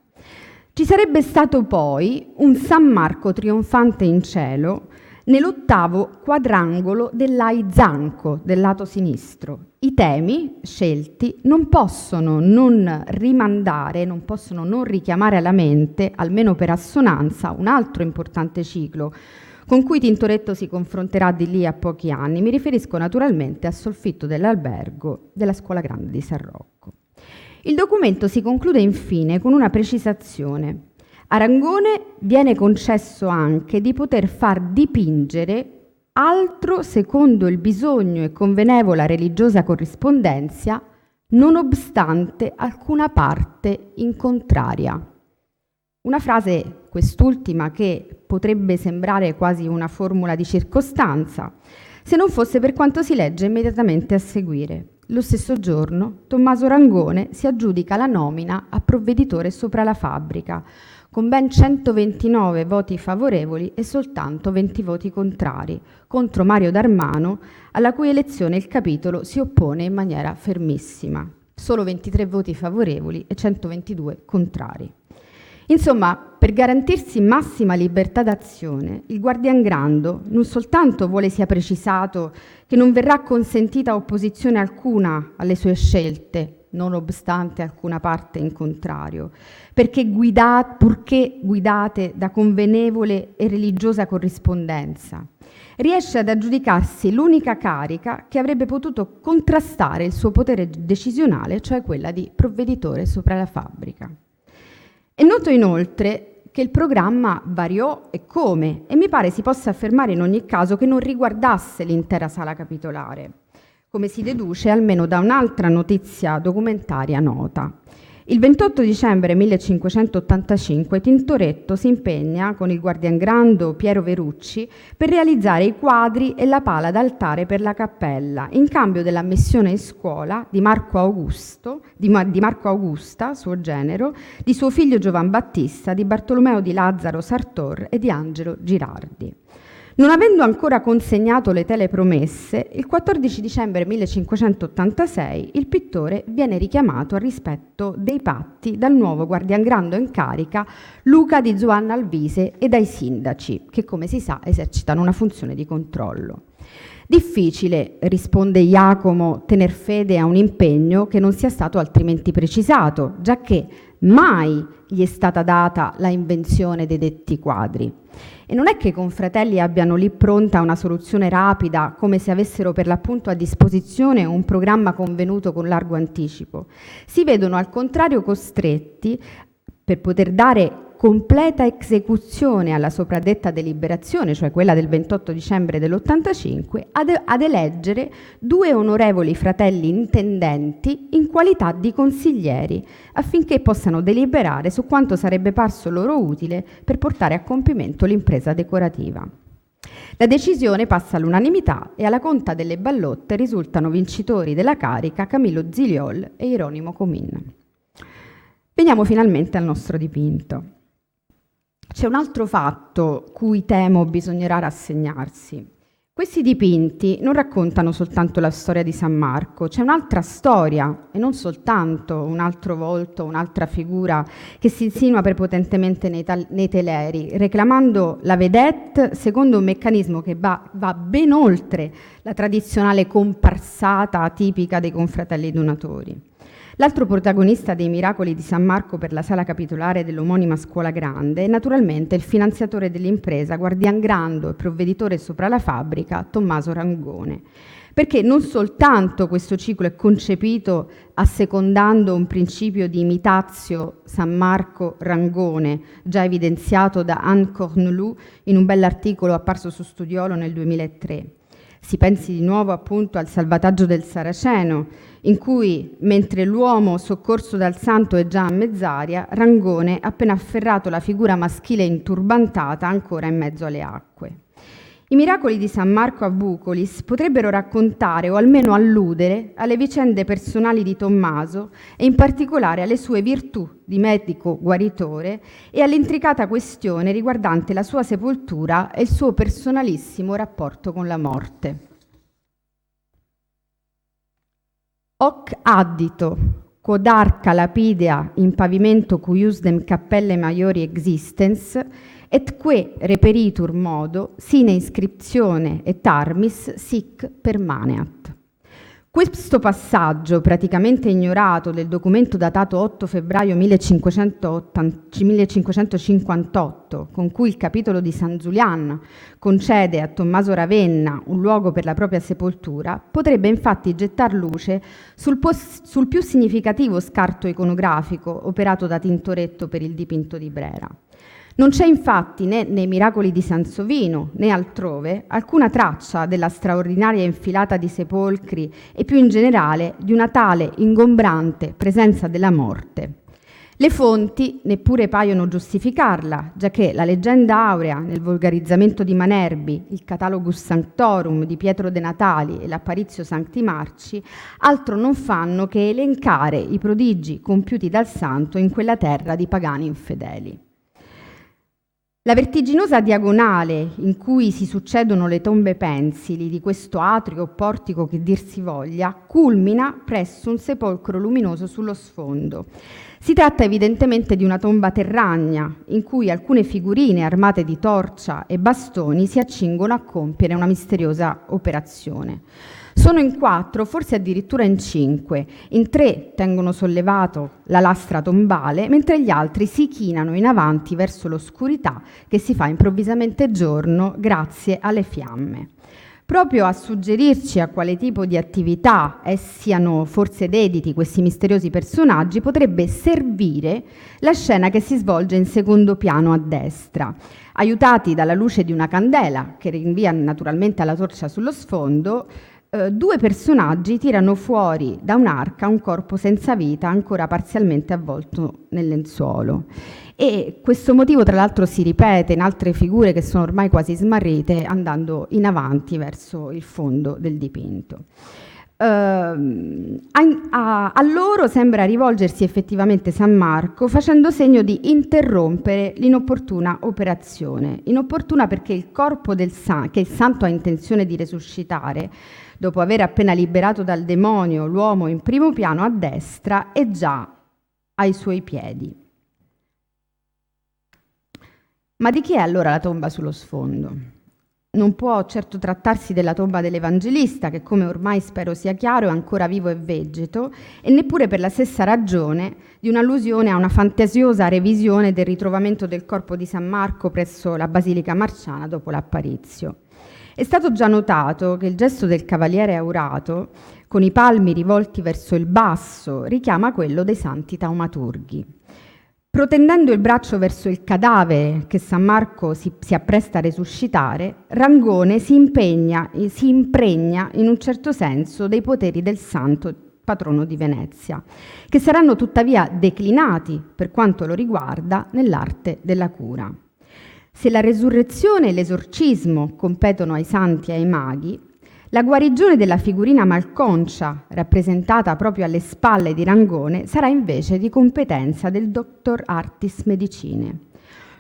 Ci sarebbe stato poi un San Marco trionfante in cielo nell'8° quadrangolo dell'Aizanco del lato sinistro. I temi scelti non possono non rimandare, non possono non richiamare alla mente, almeno per assonanza, un altro importante ciclo con cui Tintoretto si confronterà di lì a pochi anni. Mi riferisco naturalmente al soffitto dell'albergo della Scuola Grande di San Rocco. Il documento si conclude infine con una precisazione. A Rangone viene concesso anche di poter far dipingere altro secondo il bisogno e convenevole religiosa corrispondenza, nonostante alcuna parte in contraria. Una frase, quest'ultima, che potrebbe sembrare quasi una formula di circostanza, se non fosse per quanto si legge immediatamente a seguire. Lo stesso giorno Tommaso Rangone si aggiudica la nomina a provveditore sopra la fabbrica, con ben 129 voti favorevoli e soltanto 20 voti contrari, contro Mario D'Armano, alla cui elezione il capitolo si oppone in maniera fermissima. Solo 23 voti favorevoli e 122 contrari. Insomma, per garantirsi massima libertà d'azione, il guardiangrando non soltanto vuole sia precisato che non verrà consentita opposizione alcuna alle sue scelte, nonostante alcuna parte in contrario, purché guidate da convenevole e religiosa corrispondenza. Riesce ad aggiudicarsi l'unica carica che avrebbe potuto contrastare il suo potere decisionale, cioè quella di provveditore sopra la fabbrica. È noto inoltre che il programma variò e come, e mi pare si possa affermare in ogni caso che non riguardasse l'intera sala capitolare, come si deduce almeno da un'altra notizia documentaria nota. Il 28 dicembre 1585 Tintoretto si impegna con il guardiangrando Piero Verucci per realizzare i quadri e la pala d'altare per la cappella, in cambio dell'ammissione in scuola di Marco Augusta, suo genero, di suo figlio Giovan Battista, di Bartolomeo di Lazzaro Sartor e di Angelo Girardi. Non avendo ancora consegnato le tele promesse, il 14 dicembre 1586 il pittore viene richiamato al rispetto dei patti dal nuovo guardiangrando in carica Luca di Zuanna Alvise e dai sindaci, che come si sa esercitano una funzione di controllo. Difficile, risponde Iacomo, tener fede a un impegno che non sia stato altrimenti precisato, giacché mai gli è stata data la invenzione dei detti quadri. E non è che i confratelli abbiano lì pronta una soluzione rapida, come se avessero per l'appunto a disposizione un programma convenuto con largo anticipo. Si vedono al contrario costretti, per poter dare completa esecuzione alla sopradetta deliberazione, cioè quella del 28 dicembre dell'85, ad eleggere 2 onorevoli fratelli intendenti in qualità di consiglieri, affinché possano deliberare su quanto sarebbe parso loro utile per portare a compimento l'impresa decorativa. La decisione passa all'unanimità e alla conta delle ballotte risultano vincitori della carica Camillo Ziliol e Ironimo Comin. Veniamo finalmente al nostro dipinto. C'è un altro fatto cui temo bisognerà rassegnarsi. Questi dipinti non raccontano soltanto la storia di San Marco, c'è un'altra storia e non soltanto un altro volto, un'altra figura che si insinua prepotentemente nei teleri, reclamando la vedette secondo un meccanismo che va ben oltre la tradizionale comparsata tipica dei confratelli donatori. L'altro protagonista dei miracoli di San Marco per la sala capitolare dell'omonima Scuola Grande è naturalmente il finanziatore dell'impresa, guardiangrando e provveditore sopra la fabbrica, Tommaso Rangone. Perché non soltanto questo ciclo è concepito assecondando un principio di imitatio San Marco-Rangone, già evidenziato da Anne Cornelou in un bell'articolo apparso su Studiolo nel 2003. Si pensi di nuovo appunto al salvataggio del Saraceno, in cui, mentre l'uomo soccorso dal santo è già a mezz'aria, Rangone ha appena afferrato la figura maschile inturbantata ancora in mezzo alle acque. I miracoli di San Marco a Bucolis potrebbero raccontare o almeno alludere alle vicende personali di Tommaso e in particolare alle sue virtù di medico guaritore e all'intricata questione riguardante la sua sepoltura e il suo personalissimo rapporto con la morte. Hoc addito, quod arca lapidea in pavimento cuiusdem cappelle maiori existens, et que reperitur modo sine inscriptione et armis sic permaneat. Questo passaggio, praticamente ignorato, del documento datato 8 febbraio 1558, con cui il capitolo di San Zulian concede a Tommaso Ravenna un luogo per la propria sepoltura, potrebbe infatti gettar luce sul più significativo scarto iconografico operato da Tintoretto per il dipinto di Brera. Non c'è infatti né nei miracoli di Sansovino né altrove alcuna traccia della straordinaria infilata di sepolcri e più in generale di una tale ingombrante presenza della morte. Le fonti neppure paiono giustificarla, giacché la leggenda aurea nel volgarizzamento di Manerbi, il Catalogus Sanctorum di Pietro De Natali e l'Apparitio Sancti Marci altro non fanno che elencare i prodigi compiuti dal santo in quella terra di pagani infedeli. La vertiginosa diagonale in cui si succedono le tombe pensili di questo atrio o portico che dir si voglia, culmina presso un sepolcro luminoso sullo sfondo. Si tratta evidentemente di una tomba terragna, in cui alcune figurine armate di torcia e bastoni si accingono a compiere una misteriosa operazione. Sono in 4, forse addirittura in 5. In 3 tengono sollevato la lastra tombale, mentre gli altri si chinano in avanti verso l'oscurità che si fa improvvisamente giorno grazie alle fiamme. Proprio a suggerirci a quale tipo di attività siano forse dediti questi misteriosi personaggi potrebbe servire la scena che si svolge in secondo piano a destra. Aiutati dalla luce di una candela, che rinvia naturalmente alla torcia sullo sfondo, 2 personaggi tirano fuori da un'arca un corpo senza vita ancora parzialmente avvolto nel lenzuolo. E questo motivo tra l'altro si ripete in altre figure che sono ormai quasi smarrite, andando in avanti verso il fondo del dipinto. A loro sembra rivolgersi effettivamente San Marco facendo segno di interrompere l'inopportuna operazione. Inopportuna perché il corpo che il santo ha intenzione di resuscitare, dopo aver appena liberato dal demonio l'uomo in primo piano a destra, è già ai suoi piedi. Ma di chi è allora la tomba sullo sfondo? Non può certo trattarsi della tomba dell'Evangelista, che come ormai spero sia chiaro è ancora vivo e vegeto, e neppure per la stessa ragione di un'allusione a una fantasiosa revisione del ritrovamento del corpo di San Marco presso la Basilica Marciana dopo l'Apparizio. È stato già notato che il gesto del cavaliere aurato, con i palmi rivolti verso il basso, richiama quello dei santi taumaturghi. Protendendo il braccio verso il cadavere che San Marco si appresta a resuscitare, Rangone si impregna in un certo senso dei poteri del santo patrono di Venezia, che saranno tuttavia declinati, per quanto lo riguarda, nell'arte della cura. Se la resurrezione e l'esorcismo competono ai santi e ai maghi, la guarigione della figurina malconcia, rappresentata proprio alle spalle di Rangone, sarà invece di competenza del Doctor Artis Medicine.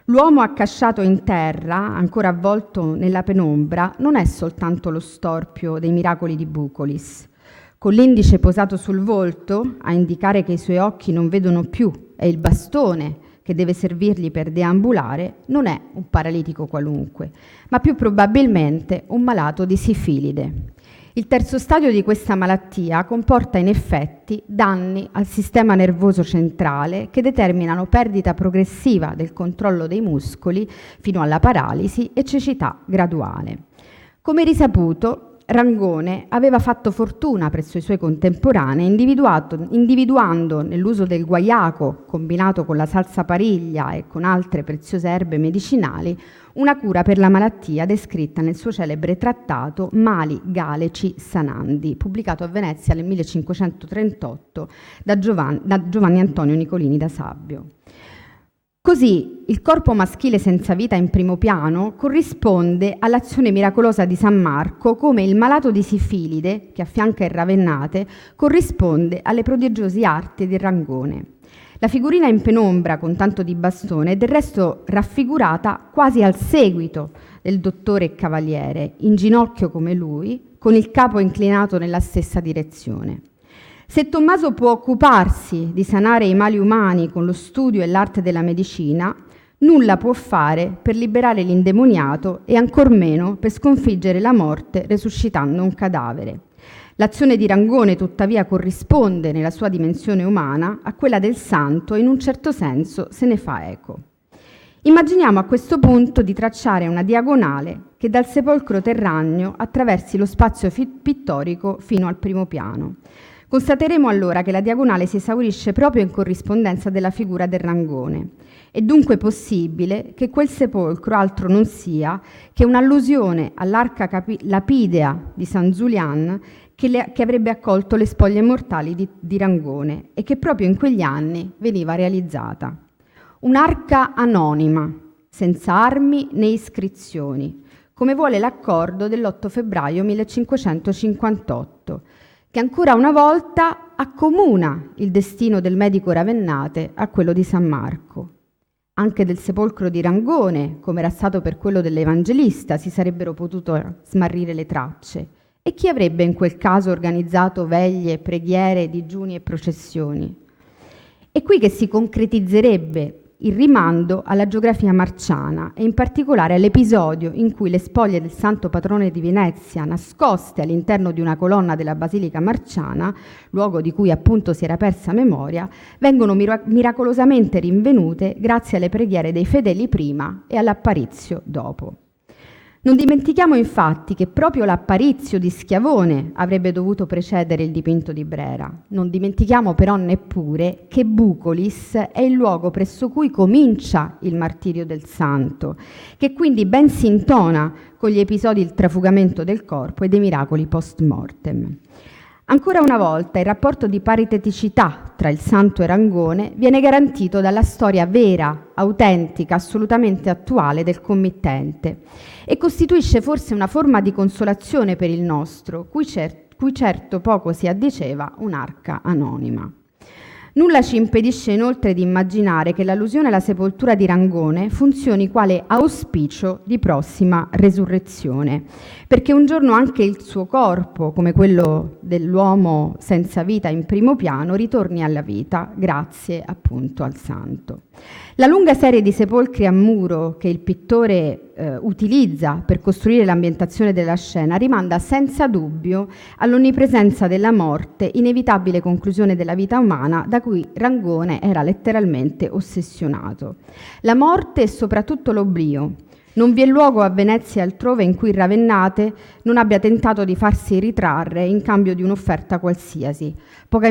L'uomo accasciato in terra, ancora avvolto nella penombra, non è soltanto lo storpio dei miracoli di Bucolis. Con l'indice posato sul volto, a indicare che i suoi occhi non vedono più, e il bastone che deve servirgli per deambulare, non è un paralitico qualunque, ma più probabilmente un malato di sifilide. Il terzo stadio di questa malattia comporta in effetti danni al sistema nervoso centrale che determinano perdita progressiva del controllo dei muscoli fino alla paralisi e cecità graduale. Come risaputo, Rangone aveva fatto fortuna presso i suoi contemporanei individuando nell'uso del guaiaco combinato con la salsapariglia e con altre preziose erbe medicinali una cura per la malattia descritta nel suo celebre trattato Mali Galeci Sanandi, pubblicato a Venezia nel 1538 da Giovanni Antonio Nicolini da Sabbio. Così il corpo maschile senza vita in primo piano corrisponde all'azione miracolosa di San Marco, come il malato di sifilide, che affianca il ravennate, corrisponde alle prodigiose arti di Rangone. La figurina in penombra con tanto di bastone è del resto raffigurata quasi al seguito del dottore cavaliere, in ginocchio come lui, con il capo inclinato nella stessa direzione. Se Tommaso può occuparsi di sanare i mali umani con lo studio e l'arte della medicina, nulla può fare per liberare l'indemoniato e ancor meno per sconfiggere la morte resuscitando un cadavere. L'azione di Rangone tuttavia corrisponde nella sua dimensione umana a quella del santo e in un certo senso se ne fa eco. Immaginiamo a questo punto di tracciare una diagonale che dal sepolcro terraneo attraversi lo spazio pittorico fino al primo piano. Constateremo allora che la diagonale si esaurisce proprio in corrispondenza della figura del Rangone. È dunque possibile che quel sepolcro altro non sia che un'allusione all'arca lapidea di San Zulian che avrebbe accolto le spoglie mortali di Rangone e che proprio in quegli anni veniva realizzata. Un'arca anonima, senza armi né iscrizioni, come vuole l'accordo dell'8 febbraio 1558, che ancora una volta accomuna il destino del medico ravennate a quello di San Marco. Anche del sepolcro di Rangone, come era stato per quello dell'Evangelista, si sarebbero potute smarrire le tracce. E chi avrebbe in quel caso organizzato veglie, preghiere, digiuni e processioni? È qui che si concretizzerebbe il rimando alla geografia marciana e in particolare all'episodio in cui le spoglie del santo patrone di Venezia, nascoste all'interno di una colonna della Basilica Marciana, luogo di cui appunto si era persa memoria, vengono miracolosamente rinvenute grazie alle preghiere dei fedeli prima e all'apparizio dopo. Non dimentichiamo infatti che proprio l'apparizio di Schiavone avrebbe dovuto precedere il dipinto di Brera. Non dimentichiamo però neppure che Bucolis è il luogo presso cui comincia il martirio del santo, che quindi ben si intona con gli episodi del trafugamento del corpo e dei miracoli post mortem. Ancora una volta il rapporto di pariteticità tra il santo e Rangone viene garantito dalla storia vera, autentica, assolutamente attuale del committente e costituisce forse una forma di consolazione per il nostro, cui certo poco si addiceva un'arca anonima. Nulla ci impedisce inoltre di immaginare che l'allusione alla sepoltura di Rangone funzioni quale auspicio di prossima resurrezione, perché un giorno anche il suo corpo, come quello dell'uomo senza vita in primo piano, ritorni alla vita grazie appunto al santo. La lunga serie di sepolcri a muro che il pittore utilizza per costruire l'ambientazione della scena rimanda senza dubbio all'onnipresenza della morte, inevitabile conclusione della vita umana da cui Rangone era letteralmente ossessionato. La morte e soprattutto l'oblio. Non vi è luogo a Venezia e altrove in cui Ravennate non abbia tentato di farsi ritrarre in cambio di un'offerta qualsiasi. Poco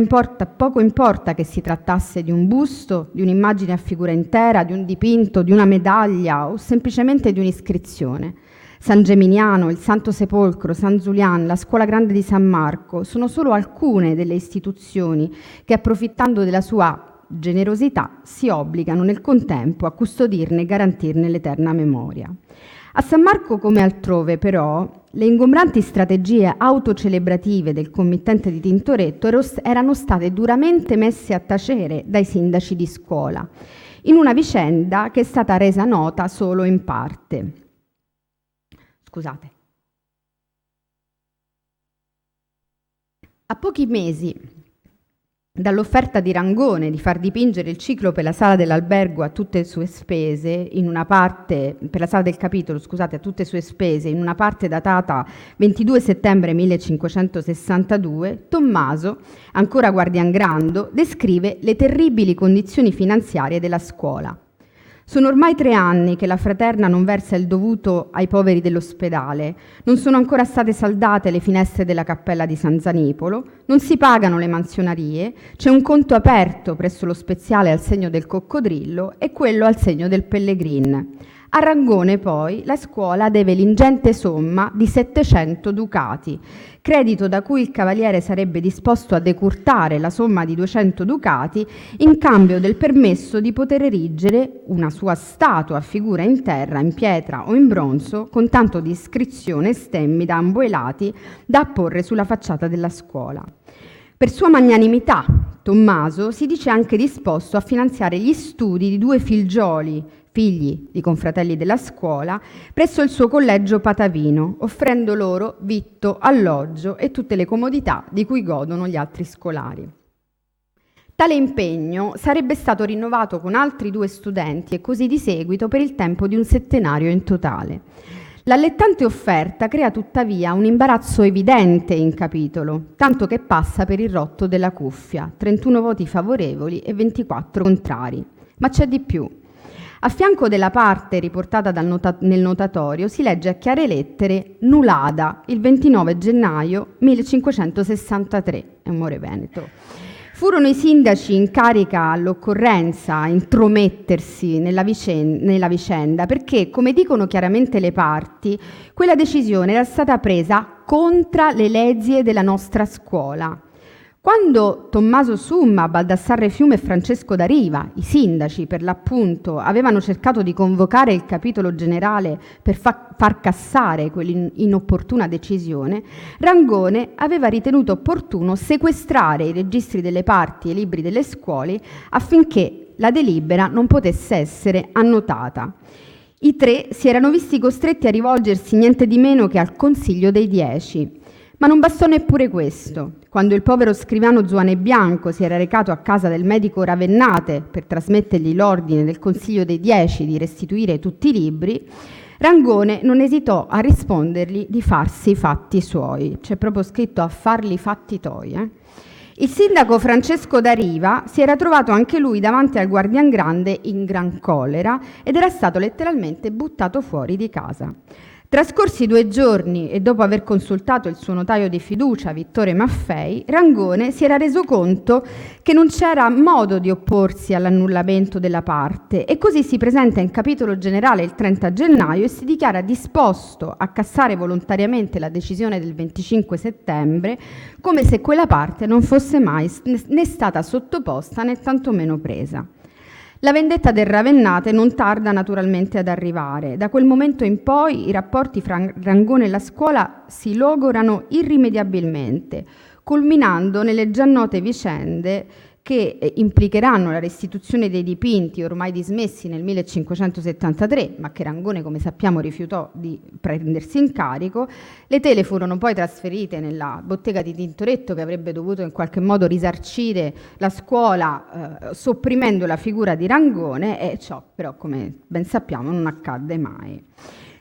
importa che si trattasse di un busto, di un'immagine a figura intera, di un dipinto, di una medaglia o semplicemente di un'iscrizione. San Geminiano, il Santo Sepolcro, San Zulian, la Scuola Grande di San Marco sono solo alcune delle istituzioni che, approfittando della sua generosità, si obbligano nel contempo a custodirne e garantirne l'eterna memoria. A San Marco, come altrove, però, le ingombranti strategie autocelebrative del committente di Tintoretto erano state duramente messe a tacere dai sindaci di scuola, in una vicenda che è stata resa nota solo in parte. Scusate. A pochi mesi dall'offerta di Rangone di far dipingere il ciclope la sala dell'albergo a tutte sue spese, in una parte, per la sala del capitolo, scusate, a tutte sue spese, in una parte datata 22 settembre 1562, Tommaso, ancora guardiangrando, descrive le terribili condizioni finanziarie della scuola. Sono ormai 3 anni che la fraterna non versa il dovuto ai poveri dell'ospedale, non sono ancora state saldate le finestre della cappella di San Zanipolo, non si pagano le mansionarie, c'è un conto aperto presso lo speziale al segno del coccodrillo e quello al segno del pellegrin. A Rangone poi la scuola deve l'ingente somma di 700 ducati, credito da cui il cavaliere sarebbe disposto a decurtare la somma di 200 ducati in cambio del permesso di poter erigere una sua statua a figura in terra, in pietra o in bronzo, con tanto di iscrizione e stemmi da ambo i lati da apporre sulla facciata della scuola. Per sua magnanimità, Tommaso si dice anche disposto a finanziare gli studi di 2 figli di confratelli della scuola, presso il suo collegio patavino, offrendo loro vitto, alloggio e tutte le comodità di cui godono gli altri scolari. Tale impegno sarebbe stato rinnovato con altri 2 studenti e così di seguito per il tempo di un settenario in totale. L'allettante offerta crea tuttavia un imbarazzo evidente in capitolo, tanto che passa per il rotto della cuffia, 31 voti favorevoli e 24 contrari. Ma c'è di più. A fianco della parte riportata nel notatorio si legge a chiare lettere Nulada, il 29 gennaio 1563, è un More Veneto. Furono i sindaci in carica all'occorrenza a intromettersi nella vicenda perché, come dicono chiaramente le parti, quella decisione era stata presa contro le lezie della nostra scuola. Quando Tommaso Summa, Baldassarre Fiume e Francesco da Riva, i sindaci per l'appunto, avevano cercato di convocare il capitolo generale per far cassare quell'inopportuna decisione, Rangone aveva ritenuto opportuno sequestrare i registri delle parti e i libri delle scuole affinché la delibera non potesse essere annotata. I 3 si erano visti costretti a rivolgersi niente di meno che al Consiglio dei 10. Ma non bastò neppure questo. quando il povero scrivano Zuane Bianco si era recato a casa del medico Ravennate per trasmettergli l'ordine del Consiglio dei 10 di restituire tutti i libri, Rangone non esitò a rispondergli di farsi i fatti suoi. C'è proprio scritto a farli i fatti toi. Il sindaco Francesco D'Ariva si era trovato anche lui davanti al guardian grande in gran collera ed era stato letteralmente buttato fuori di casa. Trascorsi 2 giorni e dopo aver consultato il suo notaio di fiducia, Vittore Maffei, Rangone si era reso conto che non c'era modo di opporsi all'annullamento della parte e così si presenta in capitolo generale il 30 gennaio e si dichiara disposto a cassare volontariamente la decisione del 25 settembre come se quella parte non fosse mai né stata sottoposta né tantomeno presa. La vendetta del Ravennate non tarda naturalmente ad arrivare. Da quel momento in poi i rapporti fra Rangone e la scuola si logorano irrimediabilmente, culminando nelle già note vicende che implicheranno la restituzione dei dipinti ormai dismessi nel 1573, ma che Rangone, come sappiamo, rifiutò di prendersi in carico. Le tele furono poi trasferite nella bottega di Tintoretto, che avrebbe dovuto in qualche modo risarcire la scuola sopprimendo la figura di Rangone, e ciò però, come ben sappiamo, non accadde mai.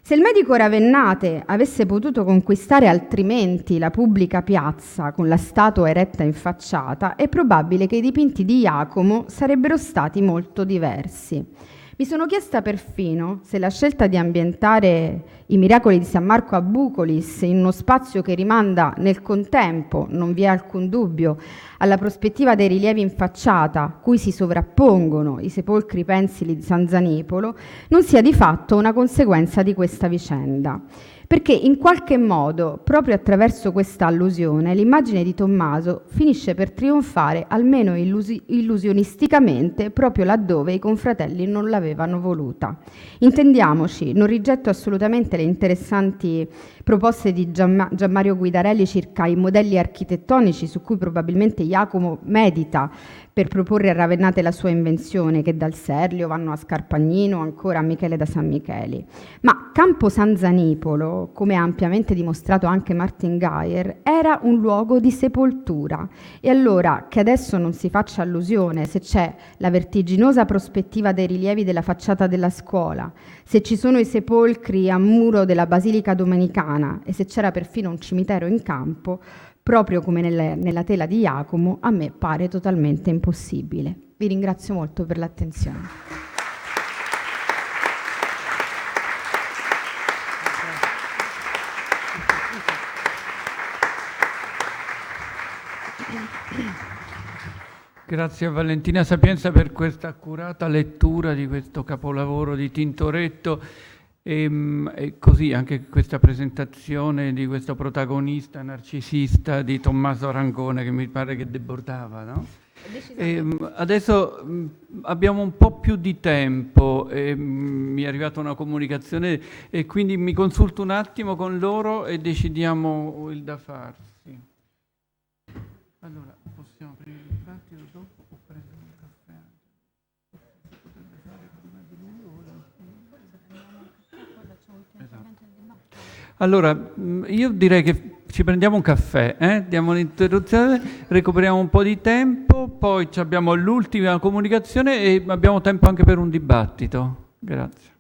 Se il medico Ravennate avesse potuto conquistare altrimenti la pubblica piazza con la statua eretta in facciata, è probabile che i dipinti di Jacomo sarebbero stati molto diversi. Mi sono chiesta perfino se la scelta di ambientare i miracoli di San Marco a Bucolis in uno spazio che rimanda nel contempo, non vi è alcun dubbio, alla prospettiva dei rilievi in facciata, cui si sovrappongono i sepolcri pensili di San Zanipolo, non sia di fatto una conseguenza di questa vicenda. Perché in qualche modo, proprio attraverso questa allusione, l'immagine di Tommaso finisce per trionfare, almeno illusionisticamente, proprio laddove i confratelli non l'avevano voluta. Intendiamoci, non rigetto assolutamente le interessanti proposte di Gianmario Guidarelli circa i modelli architettonici su cui probabilmente Jacomo medita per proporre a Ravennate la sua invenzione, che dal Serlio vanno a Scarpagnino, ancora a Michele da San Micheli. Ma Campo San Zanipolo, come ha ampiamente dimostrato anche Martin Geier, era un luogo di sepoltura. E allora, che adesso non si faccia allusione se c'è la vertiginosa prospettiva dei rilievi della facciata della scuola, se ci sono i sepolcri a muro della Basilica Domenicana e se c'era perfino un cimitero in campo, proprio come nella tela di Jacomo, a me pare totalmente impossibile. Vi ringrazio molto per l'attenzione. Grazie a Valentina Sapienza per questa accurata lettura di questo capolavoro di Tintoretto. E così anche questa presentazione di questo protagonista narcisista di Tommaso Rangone, che mi pare che debordava, no? Adesso abbiamo un po' più di tempo, mi è arrivata una comunicazione e quindi mi consulto un attimo con loro e decidiamo il da farsi. Allora, possiamo aprire il dibattito dopo o prendere un caffè? Potrebbe fare prima di lui o Allora, io direi che ci prendiamo un caffè, diamo un'interruzione, recuperiamo un po' di tempo, poi abbiamo l'ultima comunicazione e abbiamo tempo anche per un dibattito. Grazie.